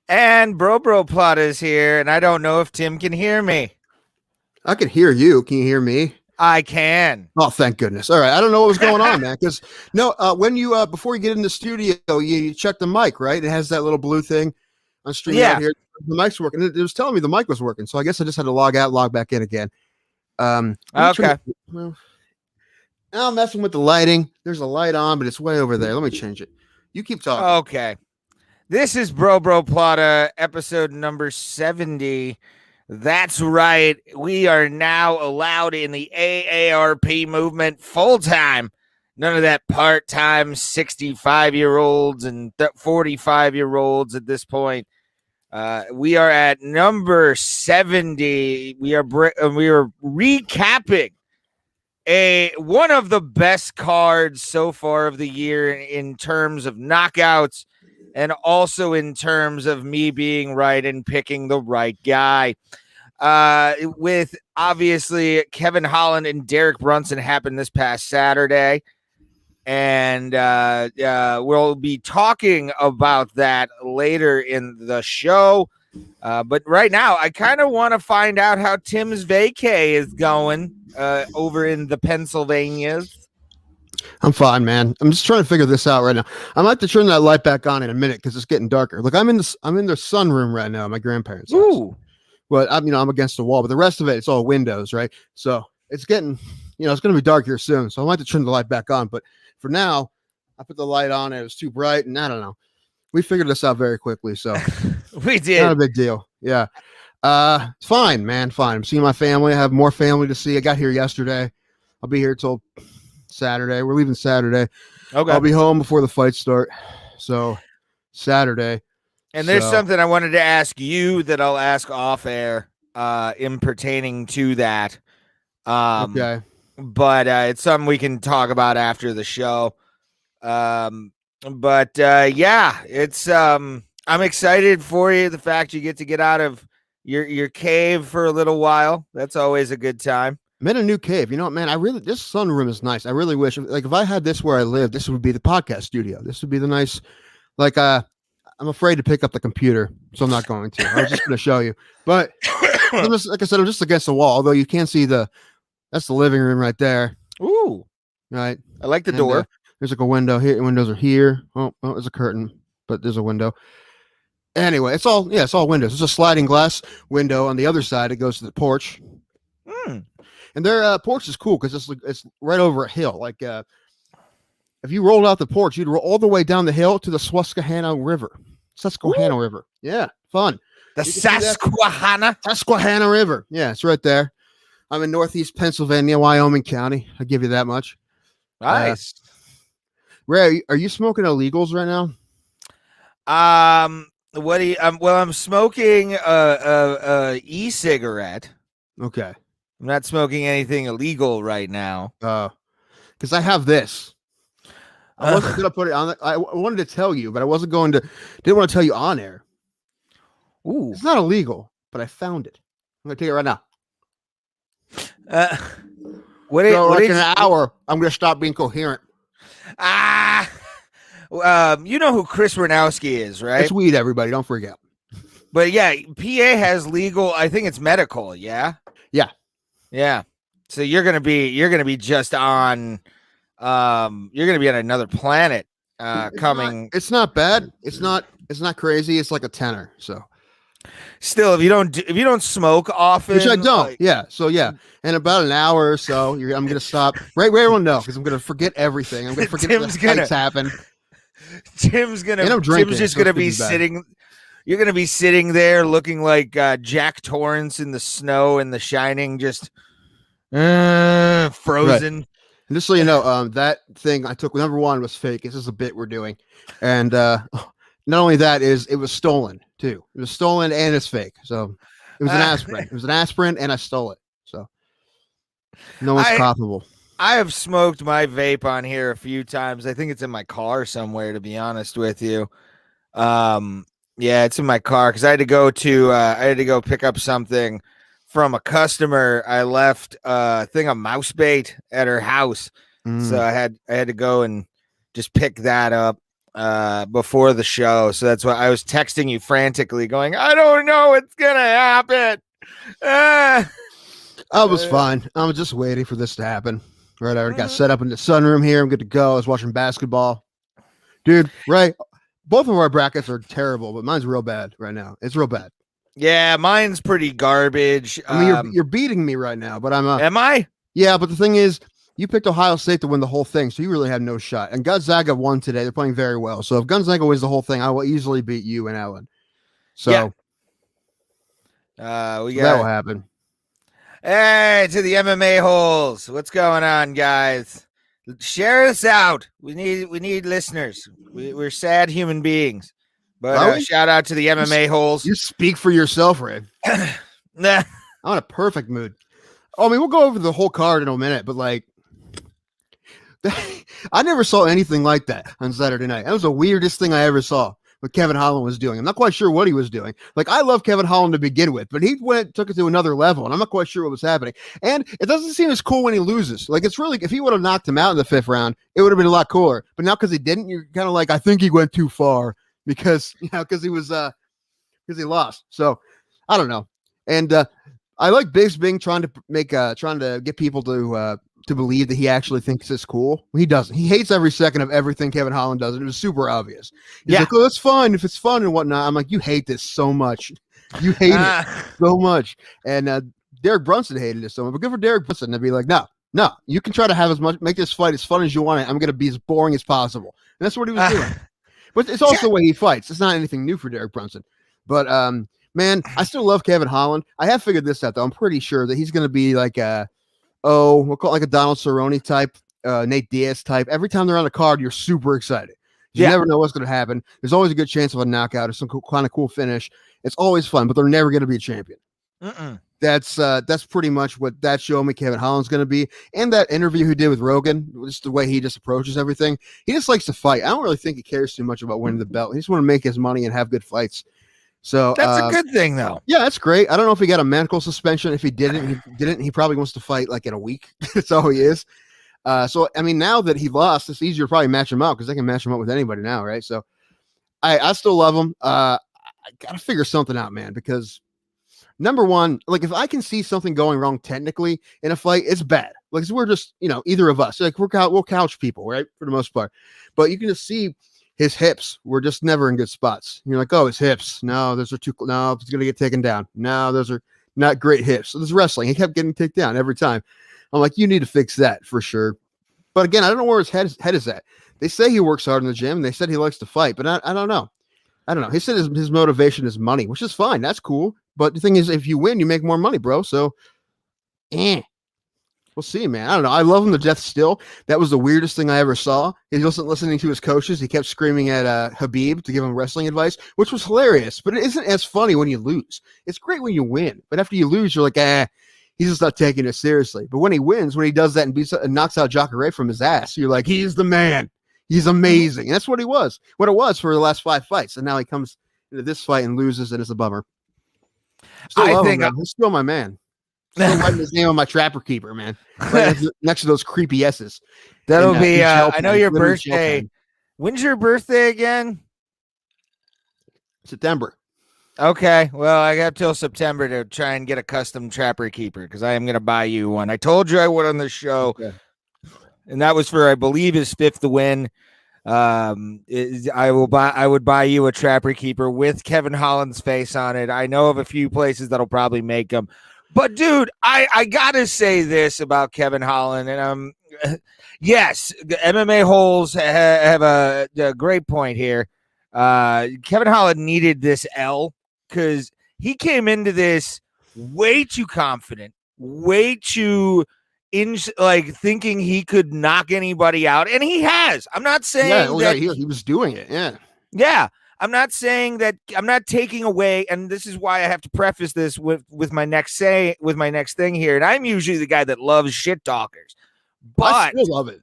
And Bro Plata is here, and I don't know if Tim can hear me. I can hear you. Can you hear me? I can. Oh, thank goodness. All right. I don't know what was going on, man. Because when you before you get in the studio, you check the mic, right? It has that little blue thing on streaming out here. The mic's working. It was telling me the mic was working, so I guess I just had to log out, log back in again. Okay. Now I'm messing with the lighting. There's a light on, but it's way over there. Let me change it. You keep talking. Okay. This is Bro Plata, episode number 70. That's right. We are now allowed in the AARP movement full time. None of that part time 65-year-olds and 45-year-olds at this point. We are at number 70. We are recapping one of the best cards so far of the year in terms of knockouts and also in terms of me being right and picking the right guy. With obviously Kevin Holland and Derek Brunson happened this past Saturday. And we'll be talking about that later in the show. But right now, I kind of want to find out how Tim's vacay is going over in the Pennsylvanias. I'm fine, man. I'm just trying to figure this out right now. I might have to turn that light back on in a minute because it's getting darker. Look, I'm in the sunroom right now at my grandparents' house. Ooh. But I'm against the wall. But the rest of it's all windows, right? So it's getting, it's going to be dark here soon. So I might have to turn the light back on. But for now, I put the light on and it was too bright. And I don't know. We figured this out very quickly. So we did. Not a big deal. Yeah. Fine, man. Fine. I'm seeing my family. I have more family to see. I got here yesterday. I'll be here till Saturday. We're leaving Saturday. Okay. I'll be home before the fights start. So Saturday. And there's something I wanted to ask you that I'll ask off air in pertaining to that. Okay. But it's something we can talk about after the show. Yeah, it's I'm excited for you. The fact you get out of your cave for a little while. That's always a good time. I'm in a new cave. You know what, man? This sunroom is nice. I really wish, if I had this where I live, this would be the podcast studio. This would be the nice, I'm afraid to pick up the computer, so I'm not going to. I was just going to show you, but like I said, I'm just against the wall. Although you can't see that's the living room right there. Ooh, right. I like the door. There's like a window here. Windows are here. Oh, there's a curtain, but there's a window. Anyway, it's all windows. There's a sliding glass window on the other side. It goes to the porch. And their porch is cool because it's right over a hill. Like if you rolled out the porch, you'd roll all the way down the hill to the Susquehanna River. River. Yeah, fun. The Susquehanna River. Yeah, it's right there. I'm in northeast Pennsylvania, Wyoming County. I'll give you that much. Nice. Ray, are you smoking illegals right now? What do you? I'm smoking a e-cigarette. Okay. I'm not smoking anything illegal right now. Because I have this. I wasn't going to put it on. I wanted to tell you, but I wasn't going to. Didn't want to tell you on air. Ooh, it's not illegal, but I found it. I'm going to take it right now. In an hour, I'm going to stop being coherent. You know who Chris Ranowski is, right? It's weed, everybody. Don't forget. But yeah, PA has legal. I think it's medical. Yeah. Yeah. Yeah. So you're gonna be just on. You're gonna be on another planet. Coming. It's not bad. It's not crazy. It's like a tenor. So. Still, if you don't smoke often, which I don't, yeah. So yeah, in about an hour or so, I'm gonna stop. Right where everyone knows, because I'm gonna forget everything. I'm gonna forget what's happen. Tim's just gonna be sitting. You're gonna be sitting there looking like Jack Torrance in the snow in The Shining, just frozen. Right. And just so you know, that thing I took, number one, was fake. This is a bit we're doing, and not only that, it was stolen too. It was stolen and it's fake. So it was an aspirin. It was an aspirin, and I stole it. So no one's copyable. I have smoked my vape on here a few times. I think it's in my car somewhere, to be honest with you. Yeah, it's in my car because I had to go pick up something from a customer. I left a thing of mouse bait at her house, so I had to go and just pick that up. before the show, so that's why I was texting you frantically, going, "I don't know what's gonna happen." I was fine. I was just waiting for this to happen. Right, I already got set up in the sunroom here. I'm good to go. I was watching basketball, dude. Right, both of our brackets are terrible, but mine's real bad right now. It's real bad. Yeah, mine's pretty garbage. I mean, you're beating me right now, but I'm. Am I? Yeah, but the thing is, you picked Ohio State to win the whole thing, so you really have no shot. And Gonzaga won today. They're playing very well. So if Gonzaga wins the whole thing, I will easily beat you and Ellen. So that will happen. Hey, to the MMA holes. What's going on, guys? Share us out. We need listeners. We're sad human beings. But shout out to the MMA holes. You speak for yourself, Ray. Nah. I'm in a perfect mood. Oh, I mean, we'll go over the whole card in a minute, but like, I never saw anything like that on Saturday night. That was the weirdest thing I ever saw. What Kevin Holland was doing. I'm not quite sure what he was doing. Like, I love Kevin Holland to begin with, but he took it to another level, and I'm not quite sure what was happening. And it doesn't seem as cool when he loses. Like, it's really, if he would have knocked him out in the 5th round, it would have been a lot cooler. But now because he didn't, you're kind of like, I think he went too far because because he was because he lost. So I don't know. And I like Biggs Bing trying to get people to believe that he actually thinks it's cool. He doesn't. He hates every second of everything Kevin Holland does. And it was super obvious. He's like, oh, that's fine if it's fun and whatnot. I'm like, you hate this so much. You hate it so much. And Derek Brunson hated it so much. But good for Derek Brunson to be like, no, you can try to have make this fight as fun as you want it. I'm going to be as boring as possible. And that's what he was doing. But it's also the way he fights. It's not anything new for Derek Brunson. But man, I still love Kevin Holland. I have figured this out, though. I'm pretty sure that he's going to be like we'll call it like a Donald Cerrone type, Nate Diaz type. Every time they're on the card, you're super excited. You never know what's going to happen. There's always a good chance of a knockout or some kind of cool finish. It's always fun, but they're never going to be a champion. That's pretty much what that showed me Kevin Holland's going to be. And that interview he did with Rogan, just the way he just approaches everything. He just likes to fight. I don't really think he cares too much about winning the belt. He just want to make his money and have good fights. So that's a good thing, though. Yeah, that's great. I don't know if he got a medical suspension. If he didn't, he probably wants to fight like in a week. That's all he is. So I mean, now that he lost, it's easier to probably match him up because they can match him up with anybody now, right? So I still love him. I gotta figure something out, man, because number one, like if I can see something going wrong technically in a fight, it's bad. Like we're just, either of us, like we'll couch people, right? For the most part. But you can just see his hips were just never in good spots. You're like, oh, his hips. No, those are no, it's going to get taken down. No, those are not great hips. So this wrestling, he kept getting taken down every time. I'm like, you need to fix that for sure. But again, I don't know where his head is at. They say he works hard in the gym. And they said he likes to fight, but I don't know. He said his motivation is money, which is fine. That's cool. But the thing is, if you win, you make more money, bro. So, we'll see, man. I don't know. I love him to death still. That was the weirdest thing I ever saw. He wasn't listening to his coaches. He kept screaming at Habib to give him wrestling advice, which was hilarious. But it isn't as funny when you lose. It's great when you win. But after you lose, you're like, he's just not taking it seriously. But when he wins, when he does that and knocks out Jacare from his ass, you're like, he's the man. He's amazing. And that's what he was. What it was for the last 5 fights. And now he comes into this fight and loses, and it's a bummer. Still love him, man. He's still my man. Still writing his name on my trapper keeper, man. Right next to those creepy S's. That'll be. I know your birthday. When's your birthday again? September. Okay. Well, I got till September to try and get a custom trapper keeper because I am going to buy you one. I told you I would on the show, and that was for I believe his 5th win. I would buy you a trapper keeper with Kevin Holland's face on it. I know of a few places that'll probably make them. But dude, I gotta say this about Kevin Holland, and yes, the MMA holes have a great point here. Kevin Holland needed this L because he came into this way too confident, way too thinking he could knock anybody out, and he has. I'm not saying that he was doing it. Yeah. I'm not saying that. I'm not taking away, and this is why I have to preface this with my next thing here. And I'm usually the guy that loves shit talkers, but I still love it.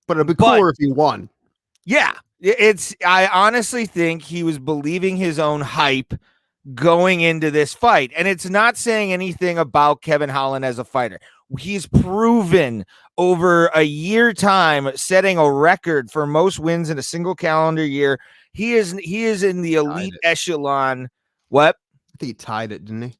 But it'd be cooler if he won. Yeah, I honestly think he was believing his own hype going into this fight, and it's not saying anything about Kevin Holland as a fighter. he's proven over a year time, setting a record for most wins in a single calendar year. He is in the elite echelon. What? I think he tied it, didn't he?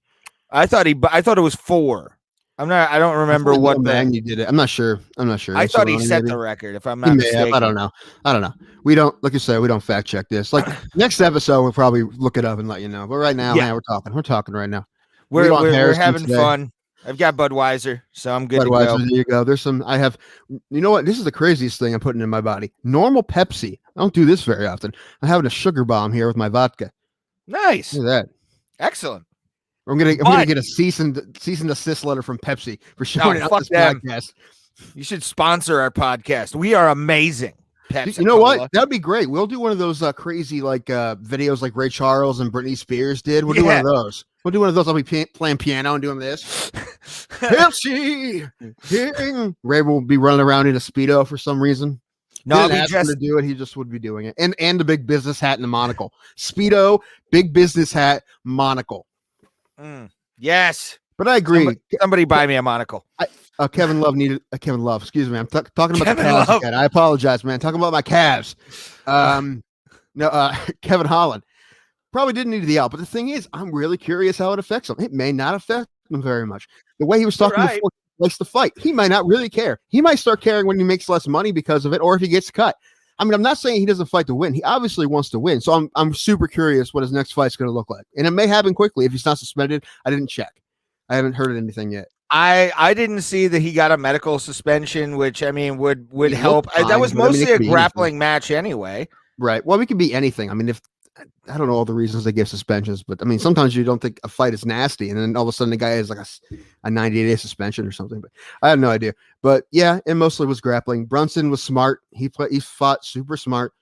I thought it was 4. I don't remember what Magny did it. I'm not sure. I thought he set the record, if I'm not mistaken. I don't know. We don't, like you said, we don't fact check this. Like next episode, we'll probably look it up and let you know. But right now, man, we're talking right now. We're having fun. I've got Budweiser, so I'm good to go. There you go. There's some. I have. You know what? This is the craziest thing I'm putting in my body. Normal Pepsi. I don't do this very often. I'm having a sugar bomb here with my vodka. Nice. Look at that. Excellent. I'm gonna get a cease and desist letter from Pepsi for showing up this podcast. You should sponsor our podcast. We are amazing. Pepsi you know what? That'd be great. We'll do one of those crazy videos like Ray Charles and Britney Spears did. We'll do one of those. I'll be playing piano and doing this. Pepsi. Ray will be running around in a Speedo for some reason. No, I'll ask him to do it. He just would be doing it. And the big business hat and the monocle. Speedo, big business hat, monocle. Yes. But I agree. Somebody buy me a monocle. Kevin Love needed Kevin Love. Excuse me. I'm talking about the Cavs again. I apologize, man. Talking about my Cavs. Kevin Holland probably didn't need the out. But the thing is, I'm really curious how it affects him. It may not affect him very much. The way he was talking before he likes to fight, he might not really care. He might start caring when he makes less money because of it, or if he gets cut. I mean, I'm not saying he doesn't fight to win. He obviously wants to win. So I'm super curious what his next fight's going to look like. And it may happen quickly if he's not suspended. I didn't check. I haven't heard anything yet. I didn't see that he got a medical suspension, which I mean would help. That was mostly a grappling match anyway. Right. Well, it could be anything. I mean, if I don't know all the reasons they give suspensions, but I mean, sometimes you don't think a fight is nasty, and then all of a sudden the guy has like a 90-day suspension or something. But I have no idea. But yeah, it mostly was grappling. Brunson was smart. He fought super smart.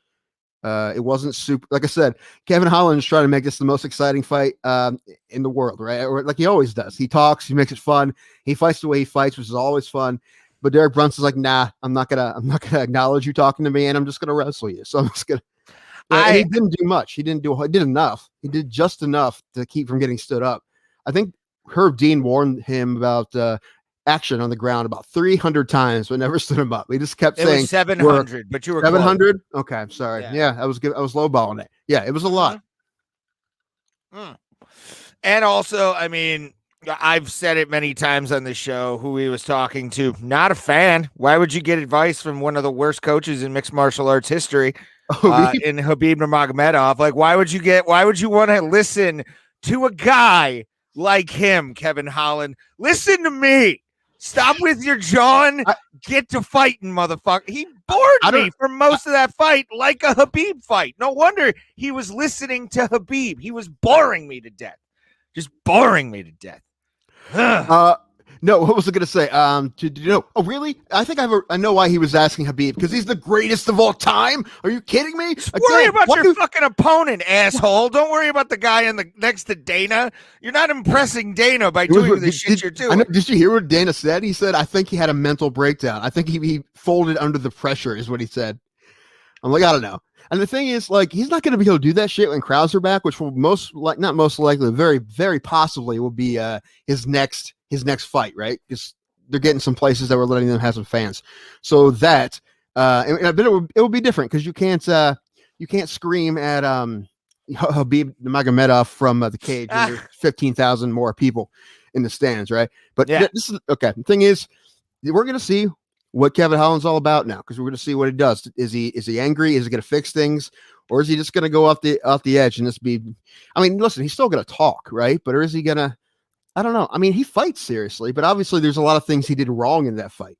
It wasn't super. Like I said, Kevin Holland is trying to make this the most exciting fight in the world, right? Or like he always does. He talks. He makes it fun. He fights the way he fights, which is always fun. But Derek Brunson's like, nah, I'm not gonna acknowledge you talking to me, and I'm just gonna wrestle you. So I'm just gonna. He didn't do much. He did enough. He did just enough to keep from getting stood up. I think Herb Dean warned him about action on the ground about 300 times, but never stood him up. He just kept saying 700, but you were 700. Okay, I'm sorry. Yeah, I was lowballing it. Yeah, it was a lot. And also, I mean, I've said it many times on the show who he was talking to. Not a fan. Why would you get advice from one of the worst coaches in mixed martial arts history? In Khabib Nurmagomedov? Like, why would you want to listen to a guy like him, Kevin Holland? Listen to me. Stop with your John. Get to fighting, motherfucker. He bored me for most of that fight like a Khabib fight. No wonder he was listening to Khabib. He was boring me to death. Just boring me to death. No, what was I going to say? Oh, really? I think I know why he was asking Khabib, because he's the greatest of all time. Are you kidding me? Worry about your fucking opponent, asshole. Don't worry about the guy next to Dana. You're not impressing Dana by doing the shit you're doing. Did you hear what Dana said? He said, I think he had a mental breakdown. I think he folded under the pressure is what he said. I'm like, I don't know. And the thing is, like, he's not going to be able to do that shit when crowds are back, which will not most likely, very, very possibly will be his next fight, right? Because they're getting some places that were letting them have some fans. So that, but it will be different because you can't scream at Khabib Nurmagomedov from the cage when there's 15,000 more people in the stands, right? But this is okay. The thing is, we're going to see what Kevin Holland's all about now, because we're going to see what he does. Is he angry? Is he going to fix things? Or is he just going to go off the edge and just be, I mean, listen, he's still going to talk, right? But or is he going to, I don't know. I mean, he fights seriously, but obviously there's a lot of things he did wrong in that fight.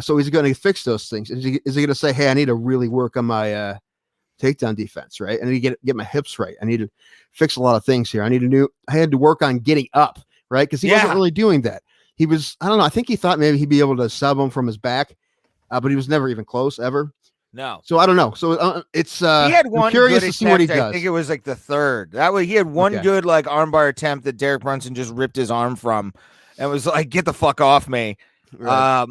So he's going to fix those things. Is he going to say, hey, I need to really work on my takedown defense, right? I need to get my hips right. I need to fix a lot of things here. I had to work on getting up, right? Because he wasn't really doing that. He was, I don't know. I think he thought maybe he'd be able to sub him from his back, but he was never even close ever. No. So I don't know. So it's he had one. I'm curious to see what he does. I think it was like the third. That way he had one good like armbar attempt that Derek Brunson just ripped his arm from, and was like, "Get the fuck off me." Right.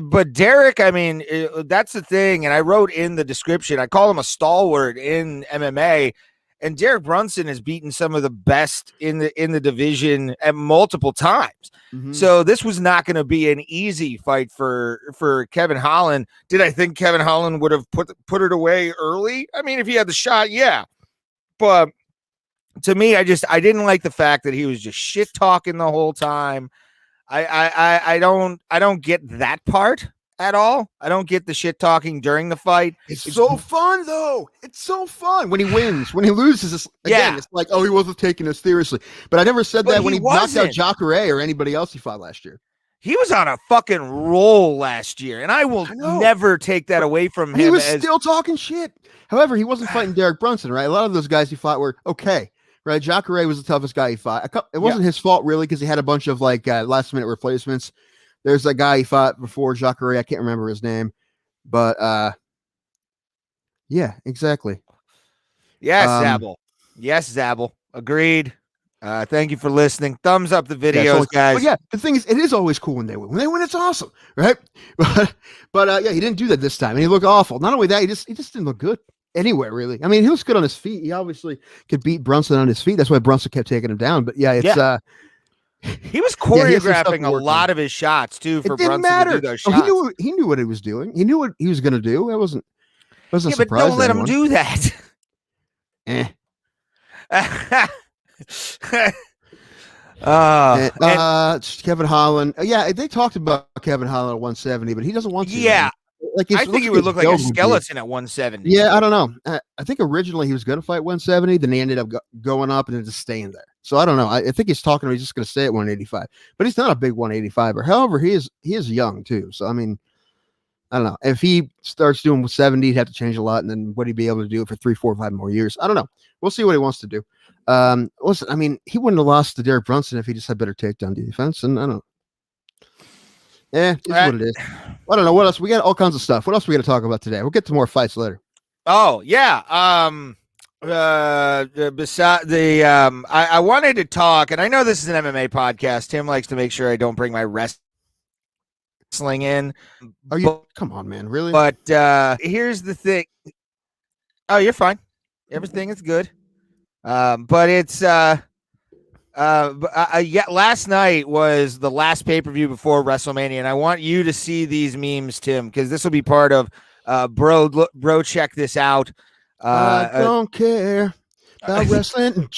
But Derek, I mean, that's the thing. And I wrote in the description, I call him a stalwart in MMA. and Derek Brunson has beaten some of the best in the division at multiple times. Mhm. So this was not going to be an easy fight for Kevin Holland. Did I think Kevin Holland would have put it away early? I mean, if he had the shot, yeah. But to me, I didn't like the fact that he was just shit talking the whole time. I don't get that part at all. I don't get the shit talking during the fight. It's so fun though. It's so fun when he wins. When he loses, it's like, oh, he wasn't taking us seriously. But I never said that when he knocked out Jacare or anybody else he fought last year. He was on a fucking roll last year, and I will never take that away from him. He was still talking shit. However, he wasn't fighting Derek Brunson, right? A lot of those guys he fought were okay, right? Jacare was the toughest guy he fought. It wasn't his fault, really, because he had a bunch of like last-minute replacements. There's a guy he fought before Jacare. I can't remember his name, but yeah, exactly. Yes, Zabel. Yes, Zabel. Agreed. Thank you for listening. Thumbs up the videos, guys. But yeah, the thing is, it is always cool when they win. When they win, it's awesome, right? But yeah, he didn't do that this time, and he looked awful. Not only that, he just didn't look good anywhere, really. I mean, he was good on his feet. He obviously could beat Brunson on his feet. That's why Brunson kept taking him down. But yeah, it's he was choreographing a lot of his shots too for Brunson to do those shots. He knew what he was doing. He knew what he was going to do. It wasn't but don't let him do that. Kevin Holland. Yeah, they talked about Kevin Holland at 170, but he doesn't want to. Yeah. Like I think he would look like a skeleton at 170. Yeah, I don't know. I think originally he was going to fight 170, then he ended up going up and then just staying there. So I don't know. I think he's talking. He's just going to stay at 185, but he's not a big 185er. However, he is young too. So I mean, I don't know. If he starts doing 70, he'd have to change a lot, and then would he be able to do it for 3, 4, 5 more years? I don't know. We'll see what he wants to do. Listen, I mean, he wouldn't have lost to Derek Brunson if he just had better takedown defense, and I don't know. It's what it is. I don't know what else. We got all kinds of stuff. What else we got to talk about today? We'll get to more fights later. Oh yeah. Beside the I wanted to talk, and I know this is an MMA podcast. Tim likes to make sure I don't bring my wrestling in. Are you? Come on, man. Really? But here's the thing. Oh, you're fine. Everything is good. But it's last night was the last pay-per-view before WrestleMania, and I want you to see these memes, Tim, because this will be part of bro, check this out. I don't care about wrestling.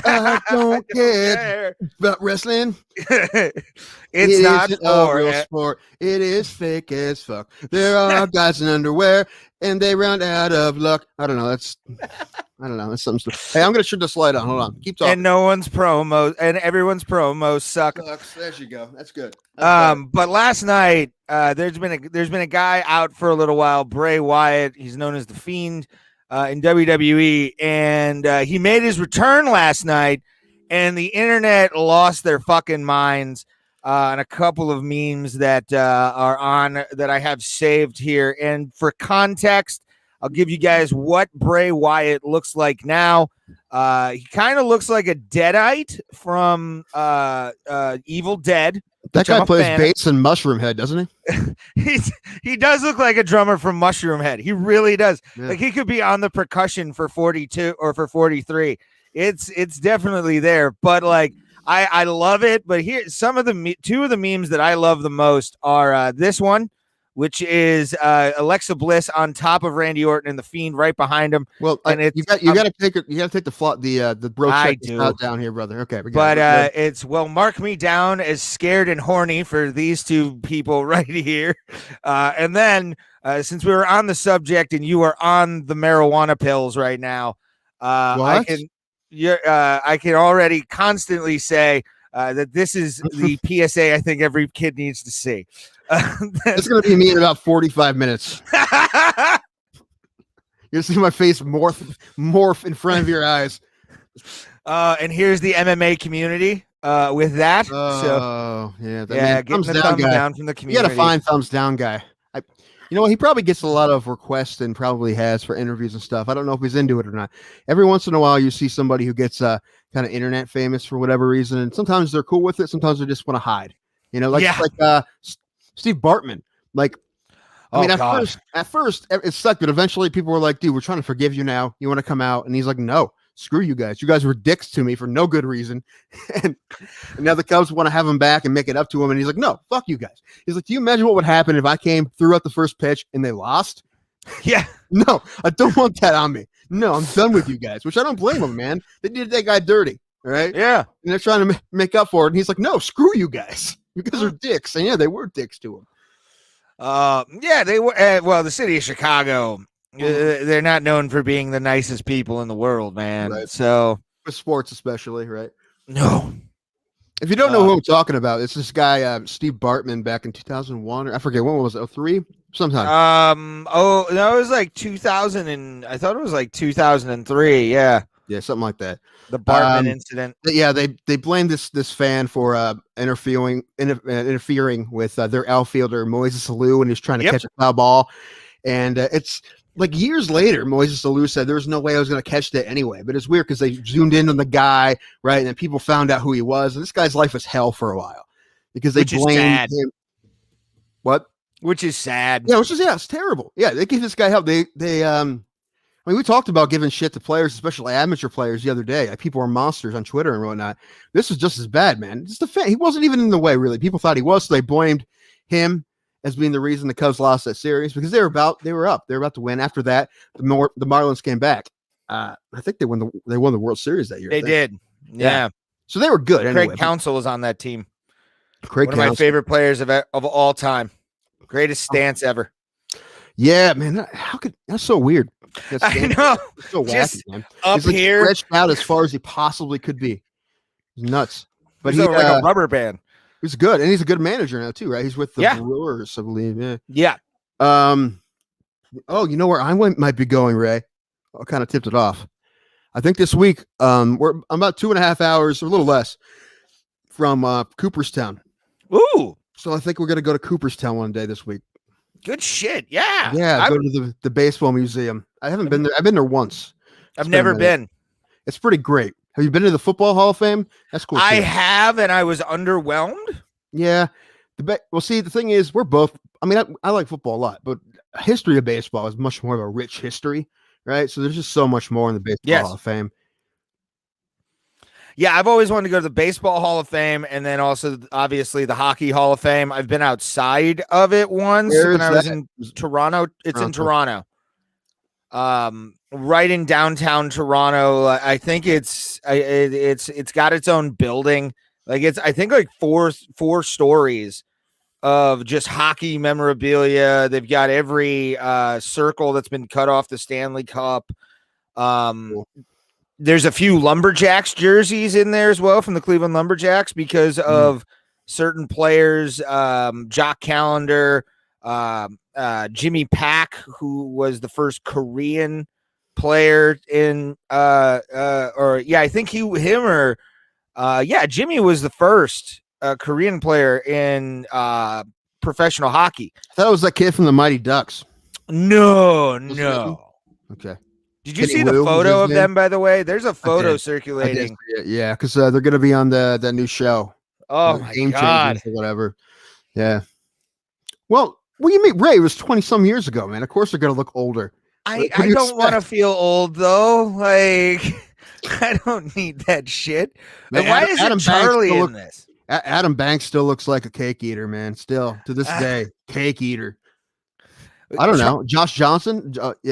I don't care about wrestling. It's not a real sport. It is fake as fuck. There are guys in underwear, and they run out of luck. I don't know. That's something. Hey, I'm gonna turn this light on. Hold on. Keep talking. And no one's promo, and everyone's promos suck. There you go. That's good. But last night, there's been a guy out for a little while, Bray Wyatt. He's known as the Fiend in WWE, and he made his return last night, and the internet lost their fucking minds on a couple of memes that are on that I have saved here. And for context, I'll give you guys what Bray Wyatt looks like now. He kind of looks like a Deadite from Evil Dead. That guy plays bass in Mushroom Head, doesn't he? He does look like a drummer from Mushroom Head. He really does. Yeah. Like he could be on the percussion for 42 or for 43. It's definitely there. But like I love it. But here some of the two of the memes that I love the most are this one, which is Alexa Bliss on top of Randy Orton and the Fiend right behind him. Well, and you got to take the bro check out down here, brother. Okay, it's mark me down as scared and horny for these two people right here. And then since we were on the subject and you are on the marijuana pills right now, I can already constantly say that this is the PSA I think every kid needs to see. It's going to be me in about 45 minutes. You'll see my face morph in front of your eyes. And here's the MMA community with that. Yeah, getting the thumbs down from the community. You got to find thumbs down guy. You know what? He probably gets a lot of requests and probably has for interviews and stuff. I don't know if he's into it or not. Every once in a while, you see somebody who gets kind of internet famous for whatever reason, and sometimes they're cool with it. Sometimes they just want to hide. You know, like Steve Bartman. Like, at first it sucked, but eventually people were like, "Dude, we're trying to forgive you now. You want to come out?" And he's like, "No." screw you guys. You guys were dicks to me for no good reason. and now the Cubs want to have him back and make it up to him. And he's like, no, fuck you guys. He's like, do you imagine what would happen if I came, threw out the first pitch, and they lost? Yeah. No, I don't want that on me. No, I'm done with you guys, which I don't blame them, man. They did that guy dirty. All right. Yeah. And they're trying to make up for it. And he's like, no, screw you guys. You guys are dicks. And yeah, they were dicks to him. Yeah, they were. Well, the city of Chicago, they're not known for being the nicest people in the world, man. Right. So, with sports, especially, right? no. If you don't know who I'm talking about, it's this guy, Steve Bartman, back in 2001. Or I forget, when was it? 03? Sometime. Oh, no, it was like 2000, and I thought it was like 2003. Yeah. Yeah, something like that. The Bartman incident. Yeah, they blamed this fan for interfering with their outfielder Moises Alou, and he's trying to catch a foul ball. And it's like years later, Moises Alou said there was no way I was going to catch that anyway. But it's weird because they zoomed in on the guy, right? And then people found out who he was. And this guy's life was hell for a while because they blamed him. What? Which is sad. Yeah, it's terrible. Yeah, they gave this guy help. I mean, we talked about giving shit to players, especially amateur players, the other day. Like, people are monsters on Twitter and whatnot. This was just as bad, man. Just the fan. He wasn't even in the way, really. People thought he was, so they blamed him as being the reason the Cubs lost that series because they were up. They were about to win. After that, the Marlins came back. I think they won the World Series that year. They did. Yeah. So they were good. Anyway. Craig Counsell was on that team. Craig One of my favorite players of all time. Greatest stance ever. Yeah, man. That's so weird. I know. It's so just wacky, man. Up He's like here, stretched out as far as he possibly could be. He's nuts. But he's he's like a rubber band. He's good, and he's a good manager now too, right? He's with the Yeah. Brewers, I believe. Yeah. Yeah. Oh, you know where I might be going, Ray? I kind of tipped it off. I think this week, I'm about 2.5 hours, or a little less, from Cooperstown. Ooh. So I think we're gonna go to Cooperstown one day this week. Good shit. Yeah. Yeah, go to the baseball museum. I haven't been there. I've been there once. I've never been. It's pretty great. Have you been to the Football Hall of Fame? That's cool. I have, and I was underwhelmed. Yeah. Well, see, the thing is, we're both. I mean, I like football a lot, but history of baseball is much more of a rich history, right? So there's just so much more in the baseball Hall of Fame. Yeah, I've always wanted to go to the Baseball Hall of Fame and then also, obviously, the Hockey Hall of Fame. I've been outside of it once when I was in Toronto. It's in Toronto. Right in downtown Toronto. I think it's got its own building. Like I think like four stories of just hockey memorabilia. They've got every circle that's been cut off the Stanley Cup. Cool. There's a few Lumberjacks jerseys in there as well from the Cleveland Lumberjacks because of certain players, Jock Calendar, Jimmy Pack, who was the first Korean player in, I think Jimmy was the first Korean player in professional hockey. I thought it was that kid from the Mighty Ducks. No. Okay. Did you see the photo of them, by the way? There's a photo circulating. Yeah, because they're going to be on that new show. Oh, my Game God. Changers or whatever. Yeah. Well, you meet Ray. It was 20-some years ago, man. Of course they're going to look older. I don't want to feel old, though. Like, I don't need that shit. Man, why isn't Charlie in this? Adam Banks still looks like a cake eater, man. Still, to this day, cake eater. I don't know. Josh Johnson,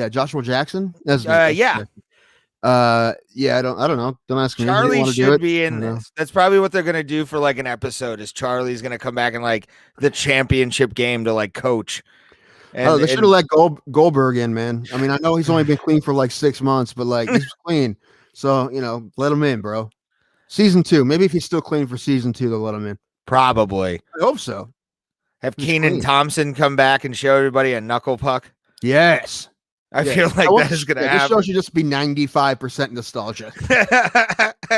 Joshua Jackson. Yeah. I don't know. Don't ask me. Charlie should be in this. That's probably what they're gonna do for like an episode. Is Charlie's gonna come back in like the championship game to like coach? They should have let Goldberg in, man. I mean, I know he's only been clean for like 6 months, but like he's clean, so let him in, bro. Season 2, maybe if he's still clean for season 2, they'll let him in. Probably. I hope so. Have Keenan Thompson come back and show everybody a knuckle puck? Yes. I feel like that is going to happen. This show should just be 95% nostalgia.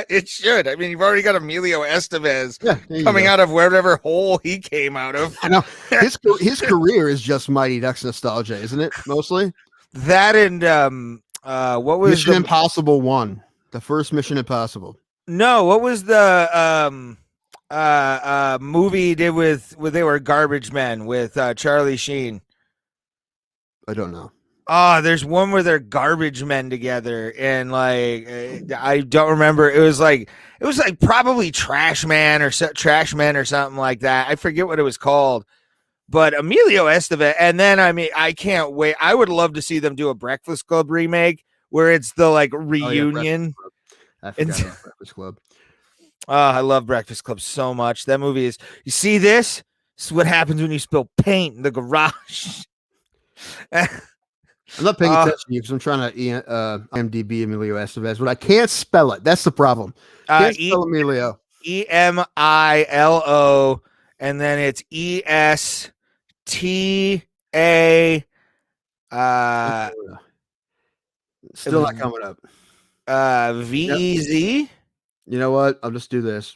It should. I mean, you've already got Emilio Estevez coming out of whatever hole he came out of. I know. His career is just Mighty Ducks nostalgia, isn't it? Mostly? That and what was Mission Impossible 1. The first Mission Impossible. No, what was the movie he did with they were garbage men with Charlie Sheen? I don't know. Oh, there's one where they're garbage men together, and like I don't remember. It was like probably Trash Men or something like that. I forget what it was called. But Emilio Estevez, and then I mean, I can't wait. I would love to see them do a Breakfast Club remake where it's the like reunion. I forgot about Breakfast Club. Oh, I love Breakfast Club so much. That movie is. You see this? This is what happens when you spill paint in the garage. I'm not paying attention to you because I'm trying to IMDb Emilio Estevez, but I can't spell it. That's the problem. Can't spell Emilio. Emilo, and then it's ESTA. Still not coming up. VEZ. You know what? I'll just do this.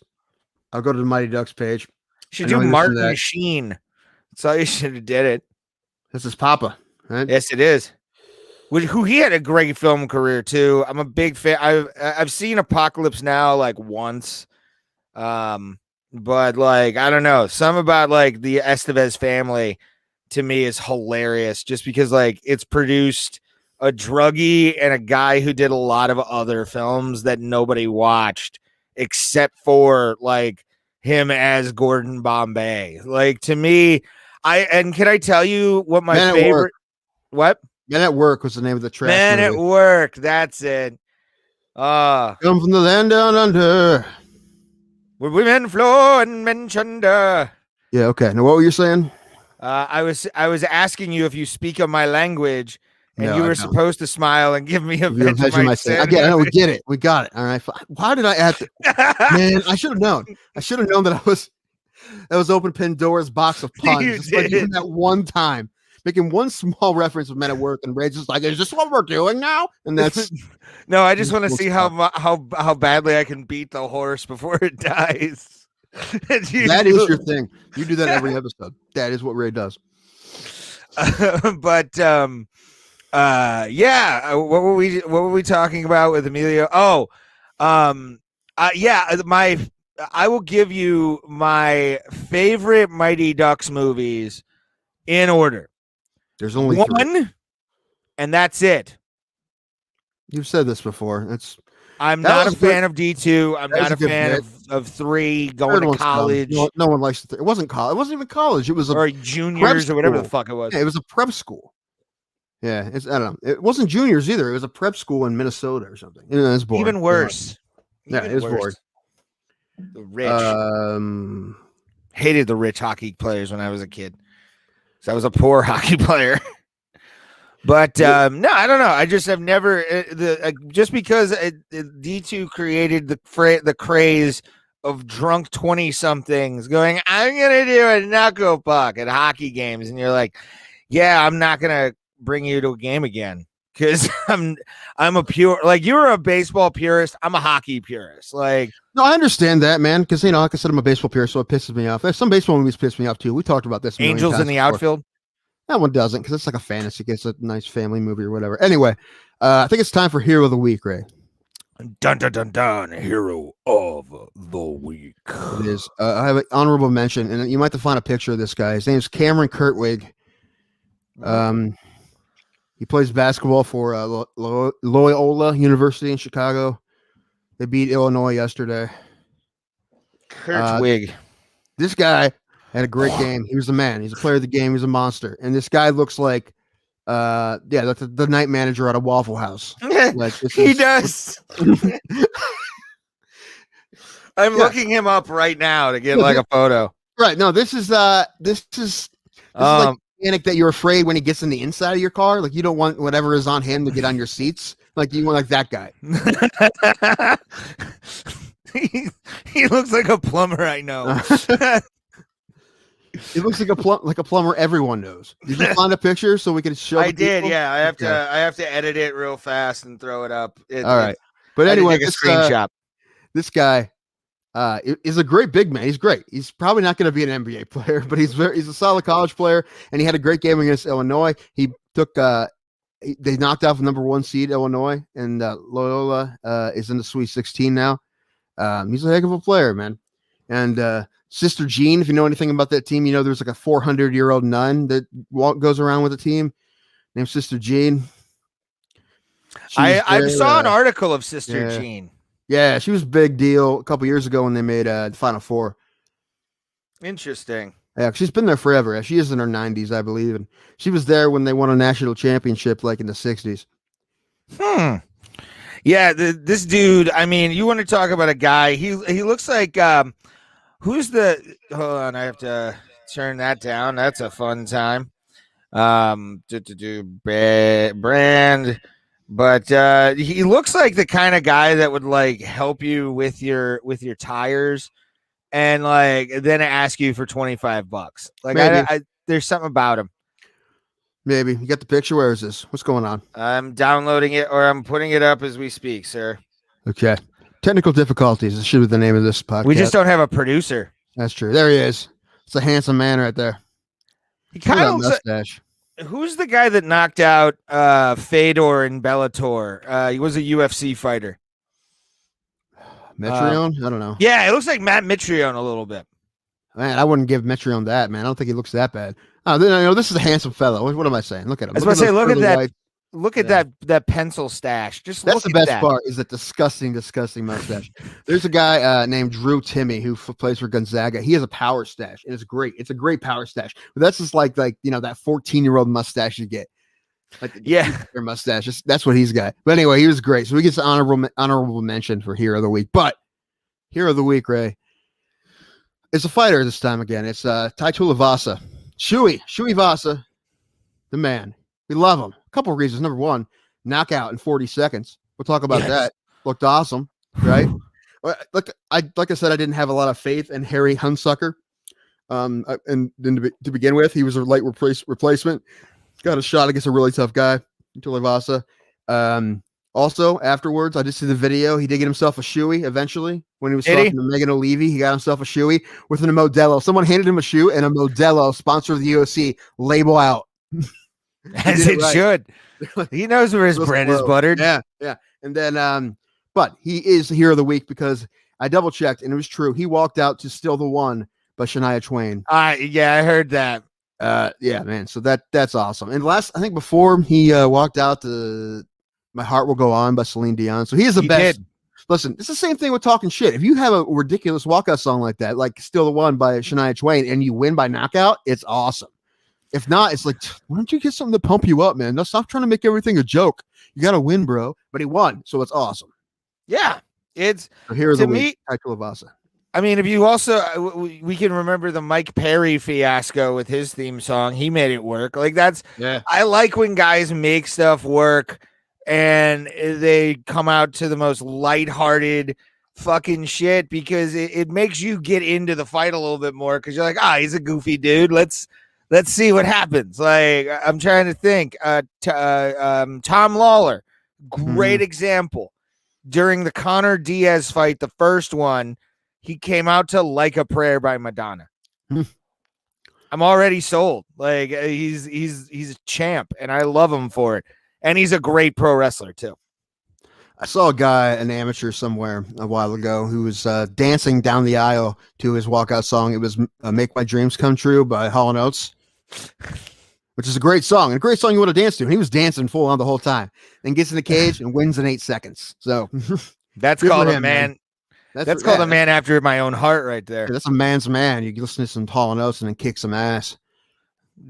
I'll go to the Mighty Ducks page. You should do Martin Sheen. That's all you should have did it. This is Papa, right? Yes, it is. Who he had a great film career too. I'm a big fan. I've seen Apocalypse Now like once, but like I don't know, some about like the Estevez family to me is hilarious. Just because like it's produced a druggie and a guy who did a lot of other films that nobody watched except for like him as Gordon Bombay. Like to me, can I tell you what my favorite? What? Men at Work was the name of the trash Men movie. at Work. That's it. Come from the land down under. Where women flow and men chunder. Yeah, okay. Now what were you saying? I was asking you if you speak of my language, and you were supposed to smile and give me a Vegemite. Again, I know, we get it. We got it. All right. Why did I add Man, I should have known. I should have known that was open Pandora's box of puns. Just like even that one time. Making one small reference of Men at Work, and Ray's just like, "Is this what we're doing now?" And that's no. I just want to see how badly I can beat the horse before it dies. That is your thing. You do that every episode. That is what Ray does. But yeah. What were we talking about with Emilio? Oh, yeah. I will give you my favorite Mighty Ducks movies in order. There's only one, 3. And that's it. You've said this before. I'm not a fan of D2. I'm not a fan of 3 going to college. No one likes it. It wasn't college. It wasn't even college. It was or juniors or whatever the fuck it was. Yeah, it was a prep school. Yeah, I don't know. It wasn't juniors either. It was a prep school in Minnesota or something. Yeah, it's boring. Even worse. Yeah, it's boring. The rich. Hated the rich hockey players when I was a kid. So I was a poor hockey player. But no, I don't know. I just have never just because D2 created the craze of drunk 20-somethings going, I'm gonna do a knuckle puck at hockey games, and you're like, yeah, I'm not gonna bring you to a game again because I'm a pure, like, you're a baseball purist, I'm a hockey purist. Like, no, I understand that, man, because like I said, I'm a baseball purist, so it pisses me off. Some baseball movies piss me off too. We talked about this. Angels in the Outfield. That one doesn't, because it's like a fantasy. It's a nice family movie or whatever. Anyway, I think it's time for Hero of the Week, Ray. Dun dun dun dun! Hero of the Week. It is. I have an honorable mention, and you might have to find a picture of this guy. His name is Cameron Kurtwig. He plays basketball for Loyola University in Chicago. They beat Illinois yesterday. Kurtwig. This guy had a great game. He was the man. He's a player of the game. He's a monster. And this guy looks like, the night manager at a Waffle House. Like, he does. I'm looking him up right now to get like a photo. Right. No, this is like panic that you're afraid when he gets in the inside of your car. Like, you don't want whatever is on him to get on your seats. Like, you want like that guy. He looks like a plumber I know. It looks like a plumber everyone knows. Did you find a picture so we can show? I did. People? Yeah, I have to edit it real fast and throw it up. All right. But anyway, take a screenshot. This guy is a great big man. He's great. He's probably not going to be an NBA player, but he's a solid college player, and he had a great game against Illinois. He took they knocked off the number 1 seed Illinois, and Loyola is in the Sweet 16 now. He's a heck of a player, man. And Sister Jean, if you know anything about that team, you know there's like a 400-year-old nun that goes around with the team named Sister Jean. I saw an article of Sister Jean. Yeah, she was a big deal a couple years ago when they made the Final Four. Interesting. Yeah, she's been there forever. She is in her 90s, I believe, and she was there when they won a national championship, like in the 60s. Yeah, this dude. I mean, you want to talk about a guy? He looks like who's the? Hold on, I have to turn that down. That's a fun time. Brand, but he looks like the kind of guy that would like help you with your tires, and like then ask you for $25. Like I there's something about him. Maybe you got the picture. Where is this? What's going on? I'm downloading it, or I'm putting it up as we speak, sir. Okay. Technical difficulties. This should be the name of this podcast. We just don't have a producer. That's true. There he is. It's a handsome man right there. He kind of looks mustache. Who's the guy that knocked out Fedor in Bellator? He was a UFC fighter. Mitrione? I don't know. Yeah, it looks like Matt Mitrione a little bit. Man, I wouldn't give Mitrione that, man. I don't think he looks that bad. Oh, this is a handsome fellow. What am I saying? Look at him. I was about to say, look at that. White. Look at that pencil stash. That's the best part. Is that disgusting mustache? There's a guy named Drew Timmy who plays for Gonzaga. He has a power stash, and it's great. It's a great power stash. But that's just like that 14-year-old mustache you get. Like their mustache. That's what he's got. But anyway, he was great. So he gets an honorable mention for Hero of the Week. But Hero of the Week, Ray, it's a fighter this time again. It's Tai Tuivasa. Shui Vasa, the man. We love him. A couple of reasons. Number one, knockout in 40 seconds. We'll talk about that. Looked awesome, right? Like I said, I didn't have a lot of faith in Harry Hunsucker. And then to begin with, he was a light replacement. Got a shot against a really tough guy, Tuivasa. Also, afterwards, I just see the video. He did get himself a shoey eventually when he was talking to Megan O'Leary. He got himself a shoey with a Modelo. Someone handed him a shoe and a Modelo, sponsor of the UFC, label out. As it should. He knows where his bread is buttered. Yeah. And then, but he is the Hero of the Week because I double checked and it was true. He walked out to Still the One by Shania Twain. Yeah, I heard that. Yeah, man. So that's awesome. And I think before he walked out to My Heart Will Go On by Celine Dion. So he is the best. Listen, it's the same thing with talking shit. If you have a ridiculous walkout song like that, like Still the One by Shania Twain, and you win by knockout, it's awesome. If not, it's like, why don't you get something to pump you up, man? Now stop trying to make everything a joke. You got to win, bro. But he won, so it's awesome. Yeah, it's Here to me. I mean, if you also we can remember the Mike Perry fiasco with his theme song. He made it work. Like I like when guys make stuff work and they come out to the most lighthearted fucking shit because it makes you get into the fight a little bit more because you're like, he's a goofy dude. Let's see what happens. Like I'm trying to think. Tom Lawler, great example. During the Conor Diaz fight, the first one, he came out to Like a Prayer by Madonna. I'm already sold. Like he's a champ, and I love him for it. And he's a great pro wrestler too. I saw a guy, an amateur somewhere a while ago, who was dancing down the aisle to his walkout song. It was "Make My Dreams Come True" by Hall & Oates, which is a great song. And a great song you want to dance to. And he was dancing full on the whole time. Then gets in the cage and wins in 8 seconds. So that's called a man. That's called a man after my own heart right there. Yeah, that's a man's man. You listen to some Hall & Oates and then kick some ass.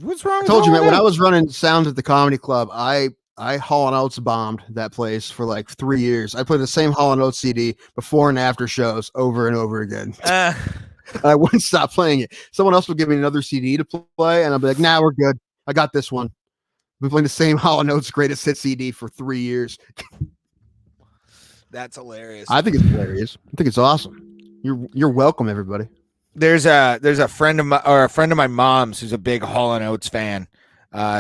What's wrong? I told you, man, when I was running sounds at the comedy club, I Hall & Oates bombed that place for like 3 years. I played the same Hall & Oates CD before and after shows over and over again. I wouldn't stop playing it. Someone else would give me another CD to play, and I'd be like, nah, we're good. I got this one. I've been playing the same Hall & Oates Greatest Hits CD for 3 years. That's hilarious. I think it's hilarious. I think it's awesome. You're welcome, everybody. There's a friend of my mom's who's a big Hall & Oates fan.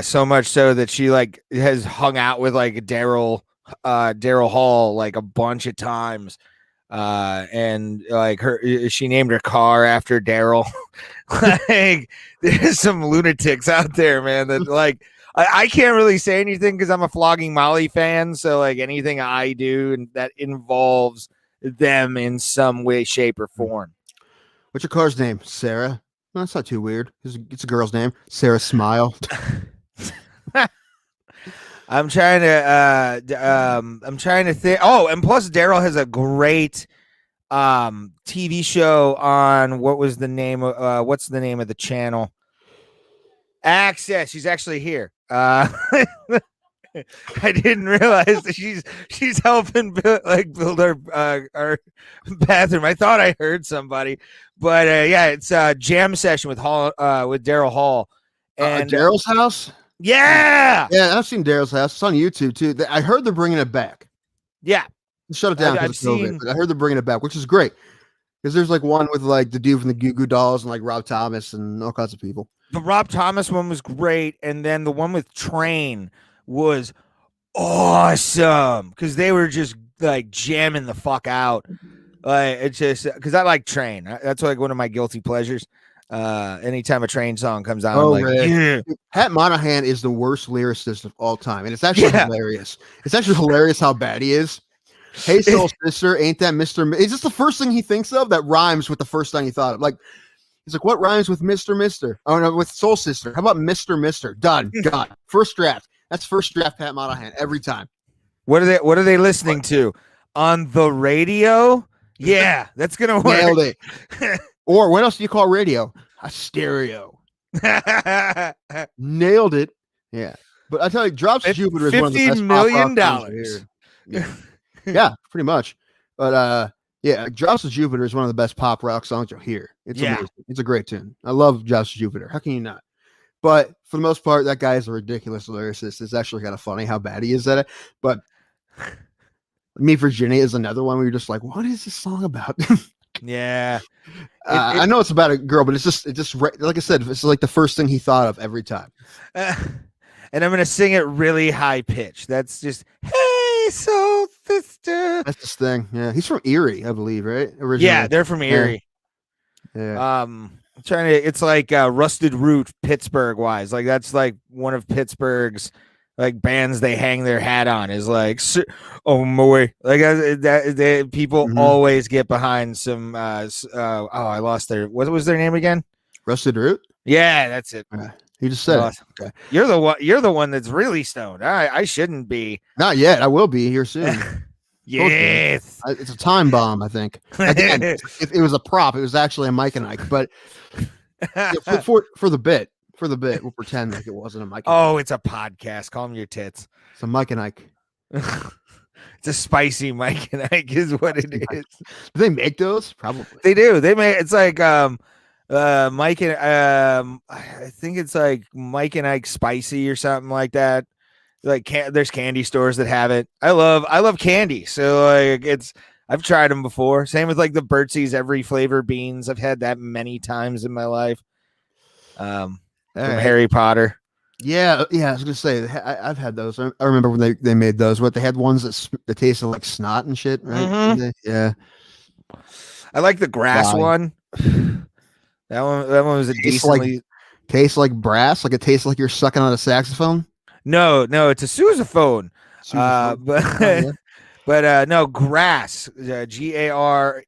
So much so that she like has hung out with like Daryl Hall like a bunch of times. And like she named her car after Daryl. Like there's some lunatics out there, man, that like I can't really say anything because I'm a Flogging Molly fan. So like anything I do that involves them in some way, shape, or form. What's your car's name? Sarah? No, that's not too weird. It's a girl's name. Sarah Smile. I'm trying to think. Oh, and plus Daryl has a great TV show on what's the name of the channel? Access. She's actually here. I didn't realize that she's helping build our bathroom. I thought I heard somebody, but yeah, it's a jam session with Daryl Hall and Daryl's house. Yeah, I've seen Daryl's house. It's on YouTube too. I heard they're bringing it back. Yeah, shut it down because of COVID, but I heard they're bringing it back, which is great because there's like one with like the dude from the Goo Goo Dolls and like Rob Thomas and all kinds of people. The Rob Thomas one was great, and then the one with Train was awesome because they were just like jamming the fuck out. It's just because I like Train. That's like one of my guilty pleasures. Anytime a Train song comes on, I'm like, yeah. Pat Monahan is the worst lyricist of all time, and it's actually hilarious. It's actually hilarious how bad he is. Hey, soul sister, ain't that Mr. It's just the first thing he thinks of that rhymes with the first thing he thought of. Like, he's like, what rhymes with Mr. Oh no, with soul sister. How about Mr. Done. Done. First draft. That's first draft Pat Monahan every time. What are they listening to on the radio? Yeah, that's gonna work. Nailed it. Or what else do you call radio? A stereo. Nailed it. Yeah. But I tell you, Drops of Jupiter is one of the best $50 million. Yeah, pretty much. But yeah, Drops of Jupiter is one of the best pop rock songs you'll hear. It's amazing. It's a great tune. I love Drops of Jupiter. How can you not? But for the most part, that guy is a ridiculous lyricist. It's actually kind of funny how bad he is at it. But Me Virginia is another one where you're just like, what is this song about? Yeah. I know it's about a girl, but it just like I said, it's like the first thing he thought of every time. And I'm gonna sing it really high pitch. That's just, hey, soul sister. That's his thing. Yeah, he's from Erie, I believe, right? Originally. Yeah, they're from Erie. Yeah. It's like Rusted Root, Pittsburgh wise. Like that's like one of Pittsburgh's like bands they hang their hat on is like, oh my, like people always get behind some. I lost what was their name again? Rusted Root. Yeah, that's it. He just said it. Okay. You're the one that's really stoned. I shouldn't be. Not yet. I will be here soon. Yes. It's a time bomb, I think. Again, if it was a prop, it was actually a Mike and Ike, but for the bit, we'll pretend like it wasn't a Mike and Ike. It's a podcast. Call them your tits. It's a Mike and Ike. It's a spicy Mike and Ike is what it is. Do they make those? Probably. They do. They make it's like Mike and I think it's like Mike and Ike spicy or something like that. Like there's candy stores that have it. I love candy, so like I've tried them before. Same with like the Birdsey's every flavor beans. I've had that many times in my life. From Harry Potter. Yeah. I was gonna say I've had those. I remember when they made those. What they had ones that tasted like snot and shit, right? Mm-hmm. Yeah. I like the grass one. That one was a decently tastes like brass, like it tastes like you're sucking on a saxophone. No, it's a sousaphone. But no, grass. GARGRASS.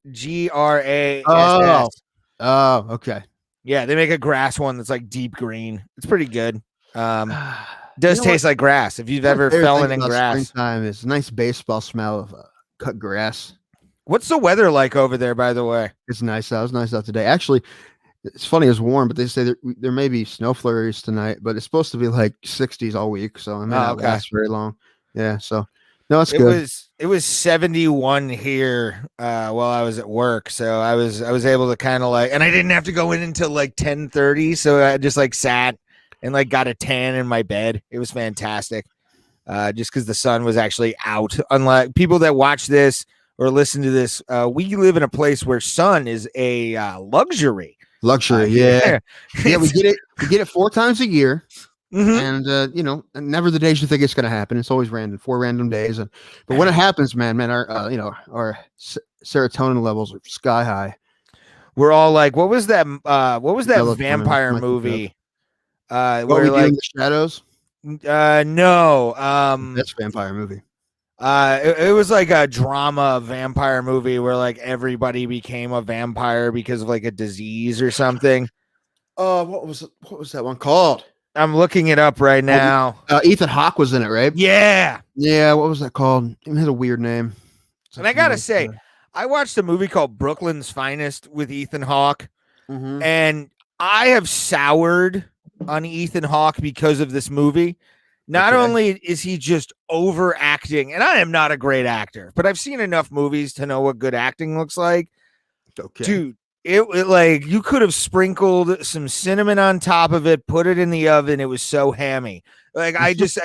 Oh, okay. Yeah, they make a grass one that's like deep green. It's pretty good. Does taste like grass. If you've ever fallen in grass. Springtime is a nice baseball smell of cut grass. What's the weather like over there, by the way? It's nice. It was nice out today. Actually, it's funny, it's warm, but they say there may be snow flurries tonight, but it's supposed to be like 60s all week, so it may not last very long. Yeah, so no, it's good. It was 71 here while I was at work, so I was able to kind of like, and I didn't have to go in until like 10:30, so I just like sat and like got a tan in my bed. It was fantastic, just because the sun was actually out. Unlike people that watch this or listen to this, we live in a place where sun is a luxury. Yeah. We get it 4 times a year. And never the days you think it's going to happen. It's always random, 4 random days. But when it happens, man, our serotonin levels are sky high. We're all like, what was that vampire movie? What we do in the shadows? No. That's a vampire movie. It was like a drama vampire movie where like everybody became a vampire because of like a disease or something. What was that one called? I'm looking it up right now. Ethan Hawke was in it, right? Yeah. Yeah. What was that called? It had a weird name. And I gotta say, I watched a movie called Brooklyn's Finest with Ethan Hawke, and I have soured on Ethan Hawke because of this movie. Not only is he just overacting, and I am not a great actor, but I've seen enough movies to know what good acting looks like. Okay. Dude, it like you could have sprinkled some cinnamon on top of it, put it in the oven. It was so hammy. Like I was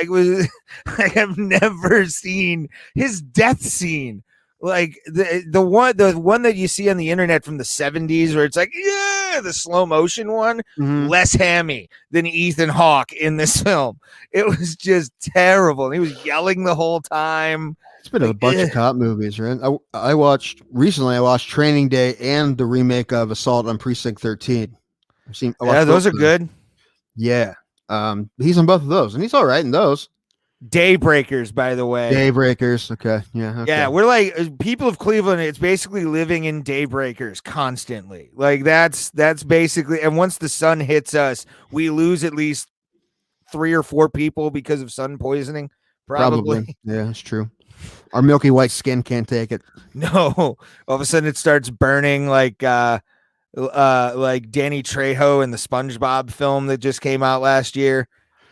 like, I've never seen his death scene. Like the one that you see on the internet from the 70s where it's like, yeah, the slow motion one, less hammy than Ethan Hawke in this film. It was just terrible. And he was yelling the whole time. It's been a bunch of cop movies, right? I watched Training Day and the remake of Assault on Precinct 13. Those are good. Yeah. He's on both of those, and he's all right in those. Daybreakers, by the way. Daybreakers. Okay. Yeah. Okay. Yeah, we're like people of Cleveland. It's basically living in daybreakers constantly. Like that's basically. And once the sun hits us, we lose at least 3 or 4 people because of sun poisoning. Probably. Yeah, that's true. Our milky white skin can't take it. No. All of a sudden, it starts burning like Danny Trejo in the SpongeBob film that just came out last year.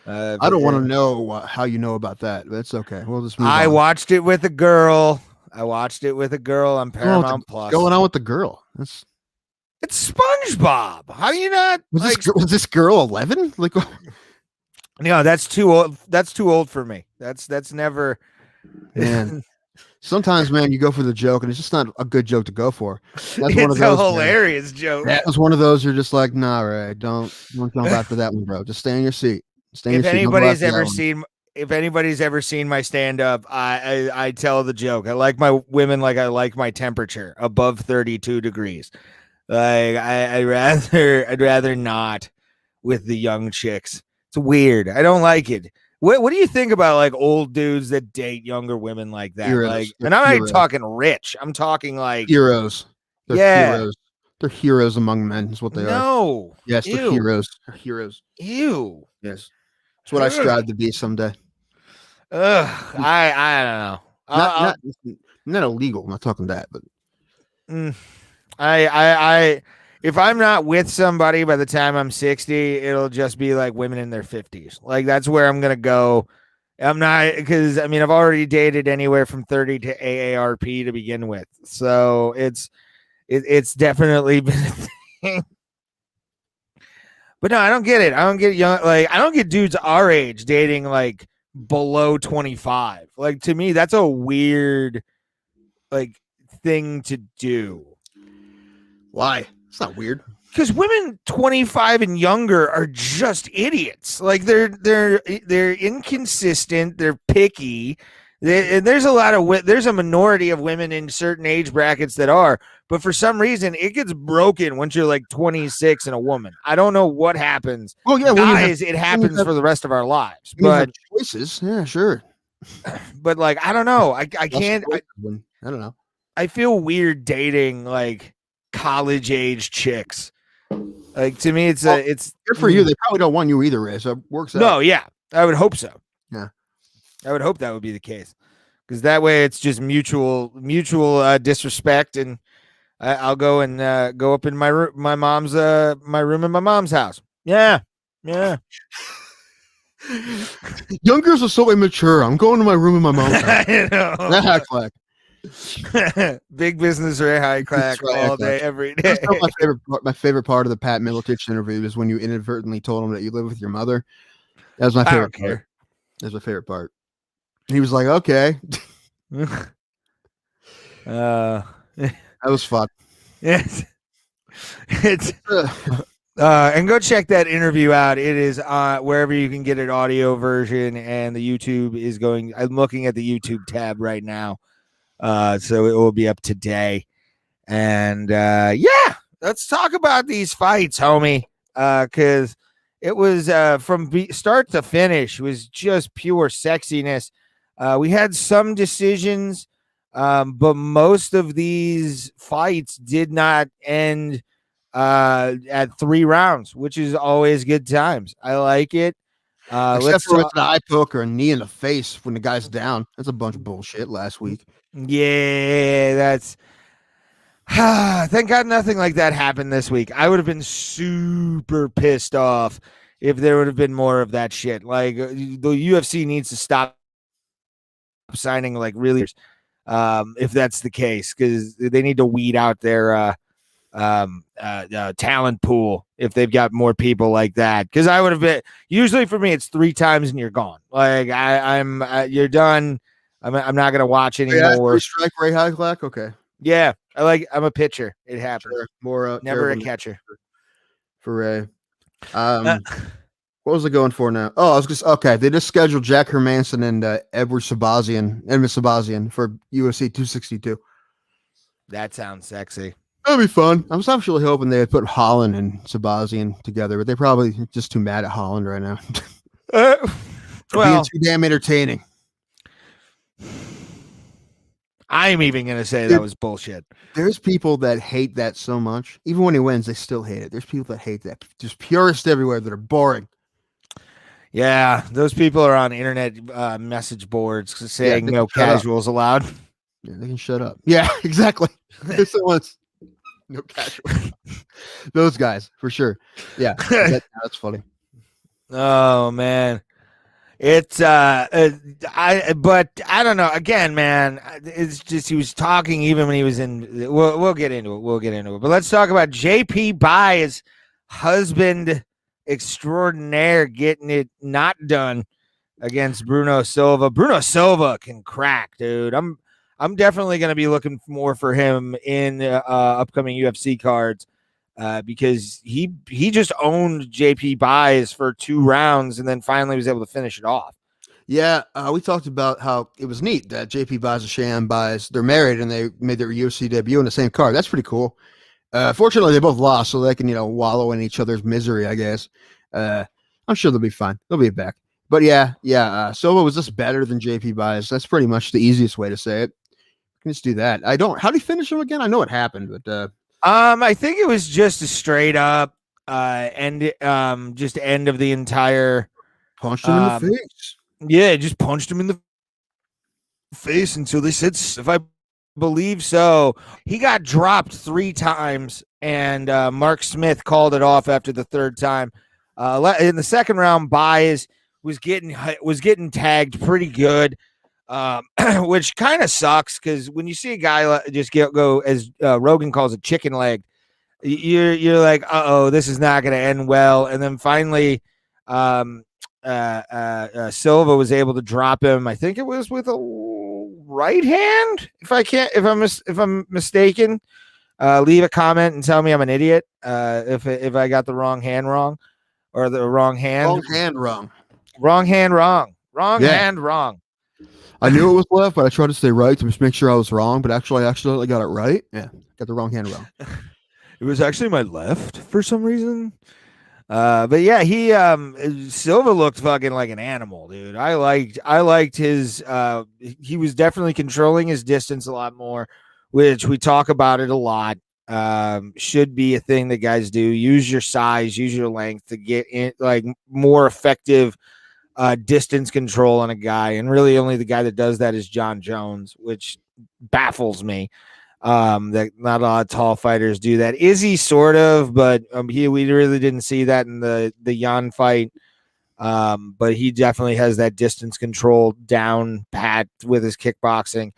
I don't want to know how you know about that. That's okay. We'll just move on. I watched it with a girl. On Paramount Plus. What's going on with the girl? It's SpongeBob. How do you not? Was this girl 11? Like, no, that's too old. That's too old for me. That's never. Man. Sometimes, man, you go for the joke, and it's just not a good joke to go for. That's one of those, a hilarious joke. That was one of those. You're just like, nah, right? Don't jump after that one, bro. Just stay in your seat. If anybody's ever seen my stand up, I tell the joke. I like my women like I like my temperature above 32 degrees. Like I'd rather not with the young chicks. It's weird. I don't like it. What do you think about like old dudes that date younger women like that? Heroes. Like, and I'm not talking rich. I'm talking like heroes. Heroes. They're heroes among men. Is what they are. No. Yes, they're heroes. They're heroes. Ew. Yes. It's what I strive to be someday. I don't know. Not illegal. I'm not talking that, but if I'm not with somebody by the time I'm 60, it'll just be like women in their 50s. Like that's where I'm gonna go. I'm not, because I mean I've already dated anywhere from 30 to AARP to begin with, so it's definitely been a thing. But no, I don't get it. I don't get young. Like I don't get dudes our age dating like below 25. Like to me, that's a weird like thing to do. Why? It's not weird. Because women 25 and younger are just idiots. Like they're inconsistent. They're picky. There's a minority of women in certain age brackets that are, but for some reason it gets broken once you're like 26 and a woman. I don't know what happens. Oh yeah, guys, it happens for the rest of our lives. But choices, yeah, sure. But like I don't know. I can't. I don't know. I feel weird dating like college age chicks. Like to me, it's good for you. They probably don't want you either, Ray. So it works out. No, yeah, I would hope so. Yeah. I would hope that would be the case, because that way it's just mutual disrespect, and I'll go and go up in my room in my mom's house. Yeah. Young girls are so immature. I'm going to my room in my mom's house. I know. That clack. Big business Ray High Clack all day, every day. My favorite part of the Pat Miletich interview is when you inadvertently told him that you live with your mother. That was my favorite part. That was my favorite part. He was like, okay. That was fun. Yes. It's and go check that interview out. It is wherever you can get an audio version, and the YouTube is going. I'm looking at the YouTube tab right now. So it will be up today. And yeah, let's talk about these fights, homie. Because it was from start to finish was just pure sexiness. We had some decisions, but most of these fights did not end at 3 rounds, which is always good times. I like it. Except Let's for with talk. an eye poke or a knee in the face when the guy's down. That's a bunch of bullshit last week. Yeah, that's. Thank God nothing like that happened this week. I would have been super pissed off if there would have been more of that shit. Like the UFC needs to stop signing like really, if that's the case, because they need to weed out their talent pool if they've got more people like that. Because I would have been usually for me it's 3 times and you're gone. Like I'm you're done. I'm not gonna watch Yeah, anymore. 3-strike Ray Hyclack. Okay, Yeah, I'm a pitcher. It happens. sure. More Never a terrible catcher. for Ray. Uh, What was I going for now? Oh, I was just okay. They just scheduled Jack Hermanson and Edward Sabazian for UFC 262. that sounds sexy. That'd be fun. I was actually hoping they would put Holland and Sabazian together, but they're probably just too mad at Holland right now. Well, being too damn entertaining. I'm even gonna say that was bullshit. There's people that hate that so much. Even when he wins, they still hate it. There's people that hate that. Just purists everywhere that are boring. Yeah, those people are on internet message boards saying no casuals allowed. Yeah, they can shut up. Yeah, exactly. Someone's no casual. Those guys for sure. Yeah, that's funny. Oh man, it's but I don't know. Again, man, it's just he was talking even when he was in. We'll get into it. We'll get into it. But let's talk about JP Bai's husband extraordinaire getting it not done against Bruno Silva. Bruno Silva can crack, dude. I'm definitely going to be looking more for him in upcoming UFC cards because he just owned JP Buys for 2 rounds and then finally was able to finish it off. Yeah, we talked about how it was neat that JP Buys and Cheyenne Buys, they're married and they made their UFC debut in the same card. That's pretty cool. Fortunately, they both lost, so they can, wallow in each other's misery, I guess. I'm sure they'll be fine. They'll be back. But yeah. Silva was just better than JP Buys. That's pretty much the easiest way to say it. Can just do that. How do you finish him again? I know it happened, but I think it was just a straight up end of the entire punched him in the face. Yeah, just punched him in the face until they said, if I believe so. He got dropped 3 times, and Mark Smith called it off after the 3rd time. In the 2nd round, Baez was getting tagged pretty good, which kind of sucks because when you see a guy just go as Rogan calls it, chicken leg, you're like, uh-oh, this is not going to end well. And then finally, Silva was able to drop him. I think it was with a right hand. If I'm mistaken, leave a comment and tell me I'm an idiot. If I got the wrong hand wrong or the wrong hand. Wrong hand wrong. I knew it was left, but I tried to stay right to just make sure I was wrong. But actually, I accidentally got it right. Yeah, got the wrong hand wrong. It was actually my left for some reason. But yeah, he Silva looked fucking like an animal, dude. I liked his he was definitely controlling his distance a lot more, which we talk about it a lot. Should be a thing that guys do. Use your size, use your length to get in like more effective distance control on a guy. And really only the guy that does that is John Jones, which baffles me. That not a lot of tall fighters do that. Izzy sort of, but we really didn't see that in the Jan fight. But he definitely has that distance control down pat with his kickboxing.